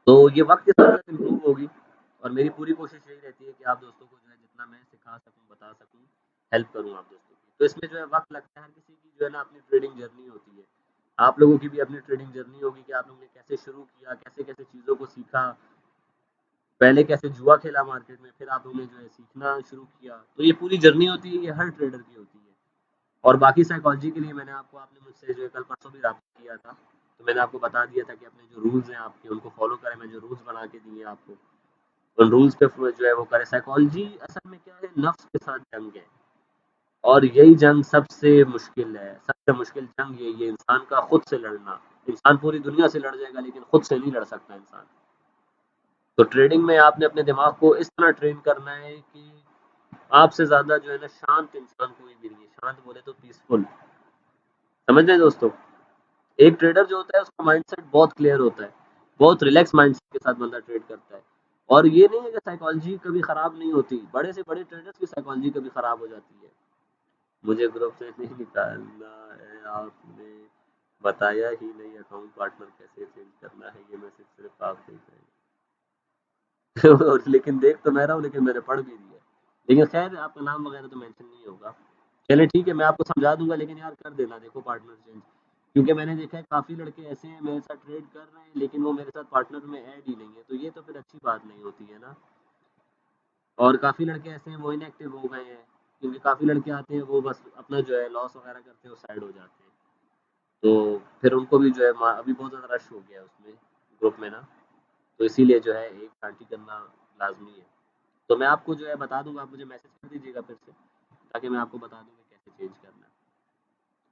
तो ये वक्त के साथ साथ इम्प्रूव होगी। और मेरी पूरी कोशिश यही रहती है कि आप दोस्तों को जो है जितना मैं सिखा सकूँ, बता सकूँ, हेल्प करूँ आप दोस्तों की। तो इसमें जो है वक्त लगता है, हर किसी की जो है ना अपनी ट्रेडिंग जर्नी होती है। आप लोगों की भी अपनी ट्रेडिंग जर्नी होगी कि आप लोगों ने कैसे शुरू किया, कैसे कैसे चीज़ों को सीखा, पहले कैसे जुआ खेला मार्केट में, फिर आप लोगों ने जो है सीखना शुरू किया। तो ये पूरी जर्नी होती है, ये हर ट्रेडर की होती है। और बाकी साइकोलॉजी के लिए मैंने आपको, आपने मुझसे जो है कल परसों भी रब्ता किया था, तो मैंने आपको बता दिया था कि अपने जो रूल्स हैं आपके, उनको फॉलो करें। मैं जो रूल्स बना के दिए आपको, उन रूल्स पे जो है वो करें। साइकोलॉजी असल में क्या है, नफ्स के साथ जंग है, और यही जंग सबसे मुश्किल है। सबसे मुश्किल जंग यही है, इंसान का खुद से लड़ना। इंसान पूरी दुनिया से लड़ जाएगा, लेकिन खुद से नहीं लड़ सकता इंसान। तो ट्रेडिंग में आपने अपने दिमाग को इस तरह ट्रेन करना है कि आपसे ज़्यादा जो है ना शांत इंसान कोई भी नहीं है। शांत बोले तो पीसफुल, समझ रहे हैं दोस्तों? एक ट्रेडर जो होता है उसका माइंडसेट बहुत क्लियर होता है, बहुत रिलैक्स माइंडसेट के साथ बंदा ट्रेड करता है। और ये नहीं है कि साइकोलॉजी कभी खराब नहीं होती, बड़े से बड़े ट्रेडर्स की साइकोलॉजी कभी खराब हो जाती है। मुझे ग्रुप से नहीं निकालना है, आपने बताया ही नहीं अकाउंट पार्टनर कैसे चेंज करना है, ये मैसेज सिर्फ आप देख रहे हैं। और लेकिन देख तो मैं रहा हूँ, लेकिन मैंने पढ़ भी दिया। लेकिन खैर आपका नाम वगैरह तो मेंशन नहीं होगा। चलिए ठीक है, मैं आपको समझा दूंगा, लेकिन यार कर देना देखो पार्टनर चेंज। क्योंकि मैंने देखा है काफ़ी लड़के ऐसे हैं मेरे साथ ट्रेड कर रहे हैं, लेकिन वो मेरे साथ पार्टनर में ऐड ही नहीं है, तो ये तो फिर अच्छी बात नहीं होती है ना। और काफ़ी लड़के ऐसे हैं वो इनएक्टिव हो गए हैं, क्योंकि काफ़ी लड़के आते हैं वो बस अपना जो है लॉस वगैरह करते हैं, वो साइड हो जाते हैं। तो फिर उनको भी जो है अभी बहुत ज़्यादा रश हो गया है उसमें, ग्रुप में ना। तो इसीलिए जो है एक पार्टी करना लाजमी है। तो मैं आपको जो है बता दूंगा, आप मुझे मैसेज कर दीजिएगा फिर से, ताकि मैं आपको बता दूँ कि कैसे चेंज करना है।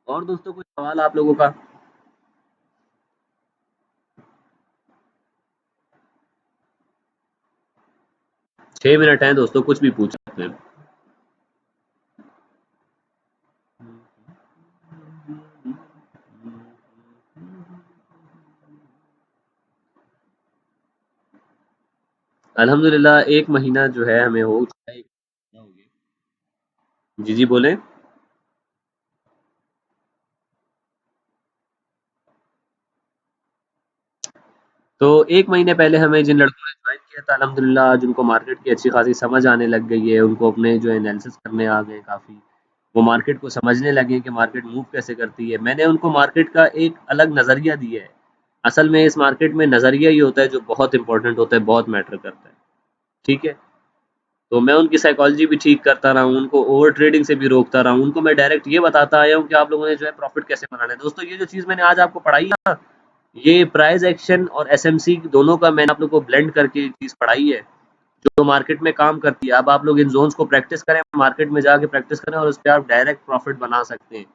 और दोस्तों कोई सवाल आप लोगों का? 6 मिनट हैं दोस्तों, कुछ भी पूछ सकते हैं। अल्हम्दुलिल्लाह 1 महीना जो है हमें हो चुका है। हो गया। जी जी बोलें। तो 1 महीने पहले हमें जिन लड़कों ने ज्वाइन किया था, अल्हम्दुलिल्लाह आज उनको मार्केट की अच्छी खासी समझ आने लग गई है। उनको अपने जो है एनालिसिस करने आ गए काफ़ी। वो मार्केट को समझने लगे कि मार्केट मूव कैसे करती है। मैंने उनको मार्केट का एक अलग नज़रिया दिया है। असल में इस मार्केट में नज़रिया ही होता है जो बहुत इंपॉर्टेंट होता है, बहुत मैटर करता है। ठीक है? तो मैं उनकी साइकोलॉजी भी ठीक करता रहा हूँ, उनको ओवर ट्रेडिंग से भी रोकता रहा हूँ। उनको मैं डायरेक्ट ये बताता आया हूँ कि आप लोगों ने जो है प्रॉफ़िट कैसे बनाना है। दोस्तों, ये जो चीज़ मैंने आज आपको पढ़ाई है ना, ये प्राइस एक्शन और एसएमसी दोनों का मैंने आप लोगों को ब्लेंड करके चीज़ पढ़ाई है, जो मार्केट में काम करती है। अब आप लोग इन ज़ोन्स को प्रैक्टिस करें, मार्केट में जाके प्रैक्टिस करें, और उस पे आप डायरेक्ट प्रॉफ़िट बना सकते हैं।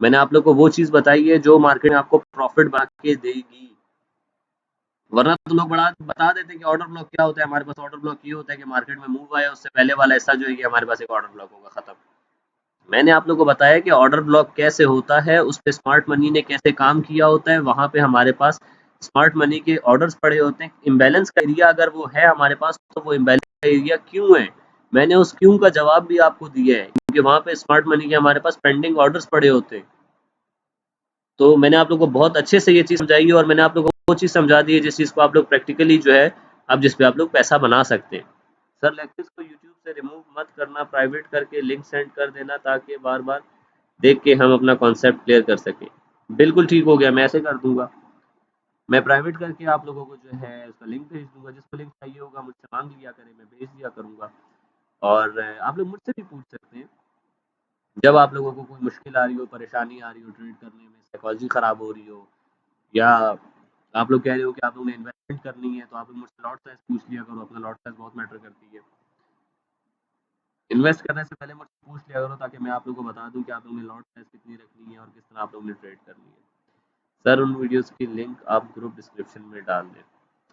मैंने आप लोग को वो चीज़ बताई है जो मार्केट में आपको प्रॉफ़िट बना के देगी। वरना तो लोग बड़ा बता देते हैं कि ऑर्डर ब्लॉक क्या होता है। हमारे पास ऑर्डर ब्लॉक ये होता है कि मार्केट में मूव आया, उससे पहले वाला हिस्सा जो है कि हमारे पास एक ऑर्डर ब्लॉक होगा, खत्म। मैंने आप लोगों को बताया कि ऑर्डर ब्लॉक कैसे होता है, उस पे स्मार्ट मनी ने कैसे काम किया होता है। वहां पे हमारे पास स्मार्ट मनी के ऑर्डर्स पड़े होते हैं। इम्बैलेंस का एरिया अगर वो है हमारे पास, तो वो इम्बैलेंस का एरिया क्यों है? मैंने उस क्यों का जवाब भी आपको दिया है, क्योंकि वहाँ पे स्मार्ट मनी के हमारे पास पेंडिंग ऑर्डर्स पड़े होते हैं। तो मैंने आप लोगों को बहुत अच्छे से ये चीज़ समझाई है, और मैंने आप लोगों को वो चीज़ समझा दी है जिस चीज़ को आप लोग प्रैक्टिकली जो है, अब जिस पे आप लोग पैसा बना सकते हैं। सर लेक्चर्स को यूट्यूब से रिमूव मत करना, प्राइवेट करके लिंक सेंड कर देना, ताकि बार-बार देख के हम अपना कॉन्सेप्ट क्लियर कर सकें। बिल्कुल ठीक हो गया, मैं ऐसे कर दूँगा। मैं प्राइवेट करके आप लोगों को जो है उसका लिंक भेज दूँगा, जिसको लिंक चाहिए होगा मुझसे माँग लिया करें, मैं भेज दिया करूँगा। और आप लोग मुझसे भी पूछ सकते हैं, जब आप लोगों को कोई मुश्किल आ रही हो, परेशानी आ रही हो ट्रेड करने में, साइकोलॉजी खराब हो रही हो, या आप लोग कह रहे हो कि आप लोगों ने इन्वेस्टमेंट करनी है, तो आप लोग मुझसे लॉट साइज़ पूछ लिया करो, अपना लॉट साइज़ बहुत मैटर करती है। इन्वेस्ट करने से पहले मुझसे पूछ लिया करो, ताकि मैं आप लोगों को बता दूँ कि आप लोगों ने लॉट साइज़ कितनी रखनी है और किस तरह आप लोगों ने ट्रेड करनी है। सर उन वीडियोज़ की लिंक आप ग्रुप डिस्क्रिप्शन में डाल दें।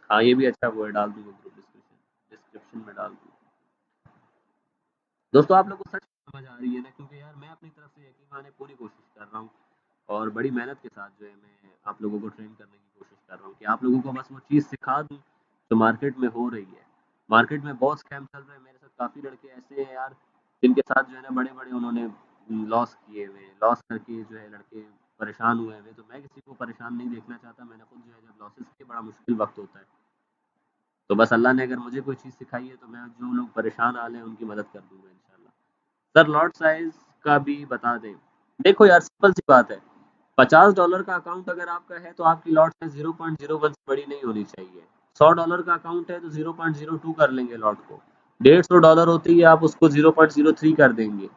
हाँ, ये भी अच्छा वो है, डाल दूँगा ग्रुप डिस्क्रिप्शन डिस्क्रिप्शन में डाल दूँगा। दोस्तों आप लोगों को सच समझ आ रही है ना, क्योंकि यार मैं अपनी तरफ से यकीन माने पूरी कोशिश कर रहा हूँ, और बड़ी मेहनत के साथ जो है मैं आप लोगों को ट्रेन करने की कोशिश कर रहा हूँ, कि आप लोगों को बस वो चीज़ सिखा दूँ जो मार्केट में हो रही है। मार्केट में बहुत स्कैम चल रहे हैं, मेरे साथ काफ़ी लड़के ऐसे हैं यार, जिनके साथ जो है ना बड़े-बड़े उन्होंने लॉस किए हुए हैं, लॉस करके जो है लड़के परेशान हुए हुए हैं। तो मैं किसी को परेशान नहीं देखना चाहता, मैंने खुद जो है जब लॉसेस के बड़ा मुश्किल वक़्त होता है, तो बस अल्लाह ने अगर मुझे कोई चीज़ सिखाई है, तो मैं जो लोग परेशान हाल हैं उनकी मदद कर दूँगा इंशाल्लाह। सर लॉट साइज़ का भी बता दें। देखो यार सिंपल सी बात है, $50 का अकाउंट अगर आपका है, तो आपकी लॉट साइज़ 0.01 से बड़ी नहीं होनी चाहिए। $100 का अकाउंट है तो 0.02 कर लेंगे लॉट को। $150 होते ही आप उसको 0.03 कर देंगे।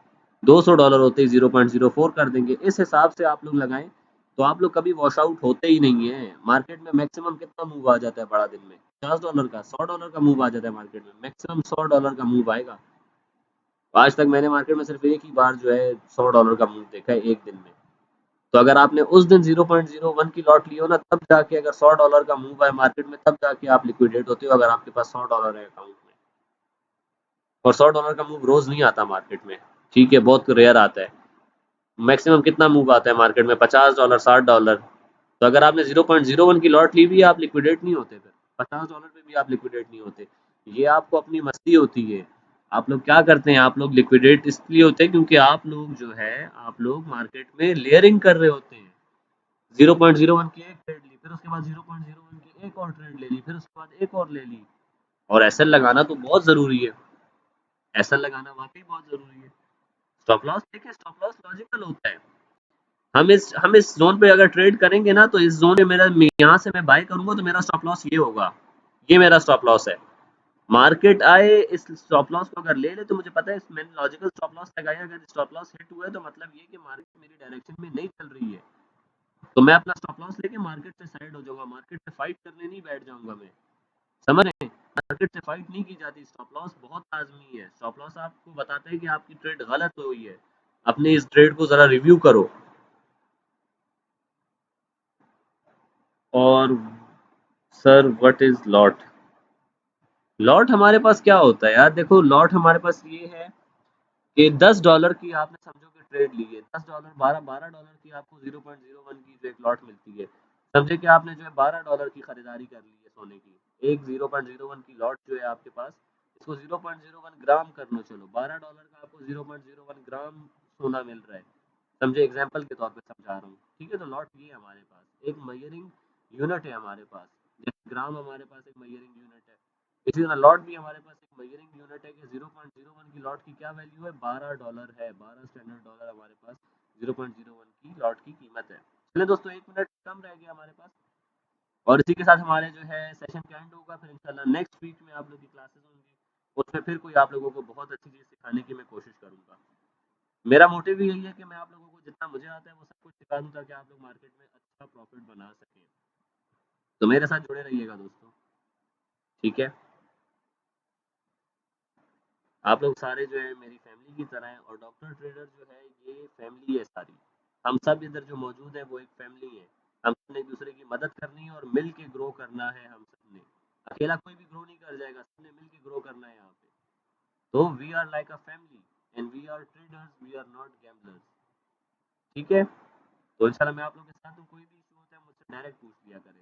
$200 होते ही 0.04 कर देंगे। इस हिसाब से आप लोग लगाएँ, तो आप लोग कभी वॉश आउट होते ही नहीं हैं। मार्केट में मैक्सिमम कितना मूव आ जाता है बड़ा दिन में? $50 का, $100 का मूव आ जाता है मार्केट में। मैक्सिमम $100 का मूव आएगा। आज तक मैंने मार्केट में सिर्फ एक ही बार जो है $100 का मूव देखा है एक दिन में। तो अगर आपने उस दिन 0.01 की लॉट ली हो ना, तब जाके अगर $100 का मूव आए मार्केट में, तब जाके आप लिक्विडेट होते हो, अगर आपके पास $100 है अकाउंट में। और $100 का मूव रोज नहीं आता मार्केट में, ठीक है, बहुत रेयर आता है। मैक्सिमम कितना मूव आता है मार्केट में? $50, $60। तो अगर आपने 0.01 की लॉट ली भी है, आप लिक्विडेट नहीं होते, फिर $50 पे भी आप लिक्विडेट नहीं होते। ये आपको अपनी मस्ती होती है। आप लोग क्या करते हैं, आप लोग लिक्विडेट इसलिए होते हैं क्योंकि आप लोग जो है, आप लोग मार्केट में लेयरिंग कर रहे होते हैं। 0.01 की एक ट्रेड ली, फिर उसके बाद 0.01 की एक और ट्रेड ले ली, फिर उसके बाद एक और ले ली। और एसएल लगाना तो बहुत ज़रूरी है। एसएल लगाना वाक़ई बहुत ज़रूरी है। स्टॉप लॉस देखिए, स्टॉप लॉस लॉजिकल होता है। हम इस ज़ोन पे अगर ट्रेड करेंगे ना, तो इस ज़ोन में मेरा यहाँ से मैं बाय करूँगा, तो मेरा स्टॉप लॉस ये होगा। ये मेरा स्टॉप लॉस है। मार्केट आए, इस स्टॉप लॉस को अगर ले ले, तो मुझे पता है मैंने लॉजिकल स्टॉप लॉस लगाया, अगर स्टॉप लॉस हिट हुआ है, तो मतलब ये कि मार्केट मेरी डायरेक्शन में नहीं चल रही है। तो मैं अपना स्टॉप लॉस लेके मार्केट से साइड हो जाऊँगा, मार्केट से फाइट करने नहीं बैठ जाऊँगा मैं। समझ रहे हैं? मार्केट से फाइट नहीं की जाती, स्टॉप लॉस बहुत लाज़मी है। स्टॉप लॉस आपको बताता है कि आपकी ट्रेड गलत हुई है। अपनी इस ट्रेड को ज़रा रिव्यू करो। और sir what is lot? Lot हमारे पास क्या होता है यार? देखो लॉट हमारे पास ये है कि $10 की आपने समझो कि ट्रेड ली है। $10 $12 की आपको 0.01 की जो एक लॉट मिलती है। समझे कि आपने जो है $12 की खरीदारी कर ली है सोने की। एक 0.01 की लॉट जो है आपके पास, इसको 0.01 ग्राम कर लो, चलो $12 का आपको 0.01 ग्राम सोना मिल रहा है। समझे, एग्जाम्पल के तौर पे समझा रहा हूँ। ठीक है, तो लॉट ये है हमारे पास। एक मेजरिंग यूनिट है हमारे पास, जैसे ग्राम हमारे पास एक मेजरिंग यूनिट है, इसी तरह लॉट भी हमारे पास एक मेजरिंग यूनिट है कि 0.01 की लॉट की क्या वैल्यू है? $12 है। 12 स्टैंडर्ड डॉलर हमारे पास 0.01 की लॉट की कीमत है। चलिए दोस्तों, 1 मिनट कम रह गया हमारे पास, और इसी के साथ हमारे जो है सेशन का एंड होगा। फिर इंशाल्लाह नेक्स्ट वीक में आप लोग की क्लासेस होंगी, उसमें फिर कोई आप लोगों को बहुत अच्छी चीज़ सिखाने की मैं कोशिश करूँगा। मेरा मोटिव भी यही है कि मैं आप लोगों को जितना मुझे आता है वो सब कुछ सिखा दूँ, ताकि आप लोग मार्केट में अच्छा प्रॉफिट बना सकें। तो मेरे साथ जुड़े रहिएगा दोस्तों, ठीक है? आप लोग सारे जो है मेरी फैमिली की तरह हैं, और डॉक्टर ट्रेडर जो है ये फैमिली है सारी। हम सब इधर जो मौजूद है वो एक फैमिली है। हम सबने एक दूसरे की मदद करनी है और मिल के ग्रो करना है हम सबने। अकेला कोई भी ग्रो नहीं कर जाएगा, सबने मिल के ग्रो करना है यहाँ पे। तो we are like a family, and we are traders, we are not gamblers. ठीक है? तो इंशाल्लाह मैं आप लोगों के साथ हूँ, कोई भी इशू होता है मुझसे डायरेक्ट पूछ लिया करें।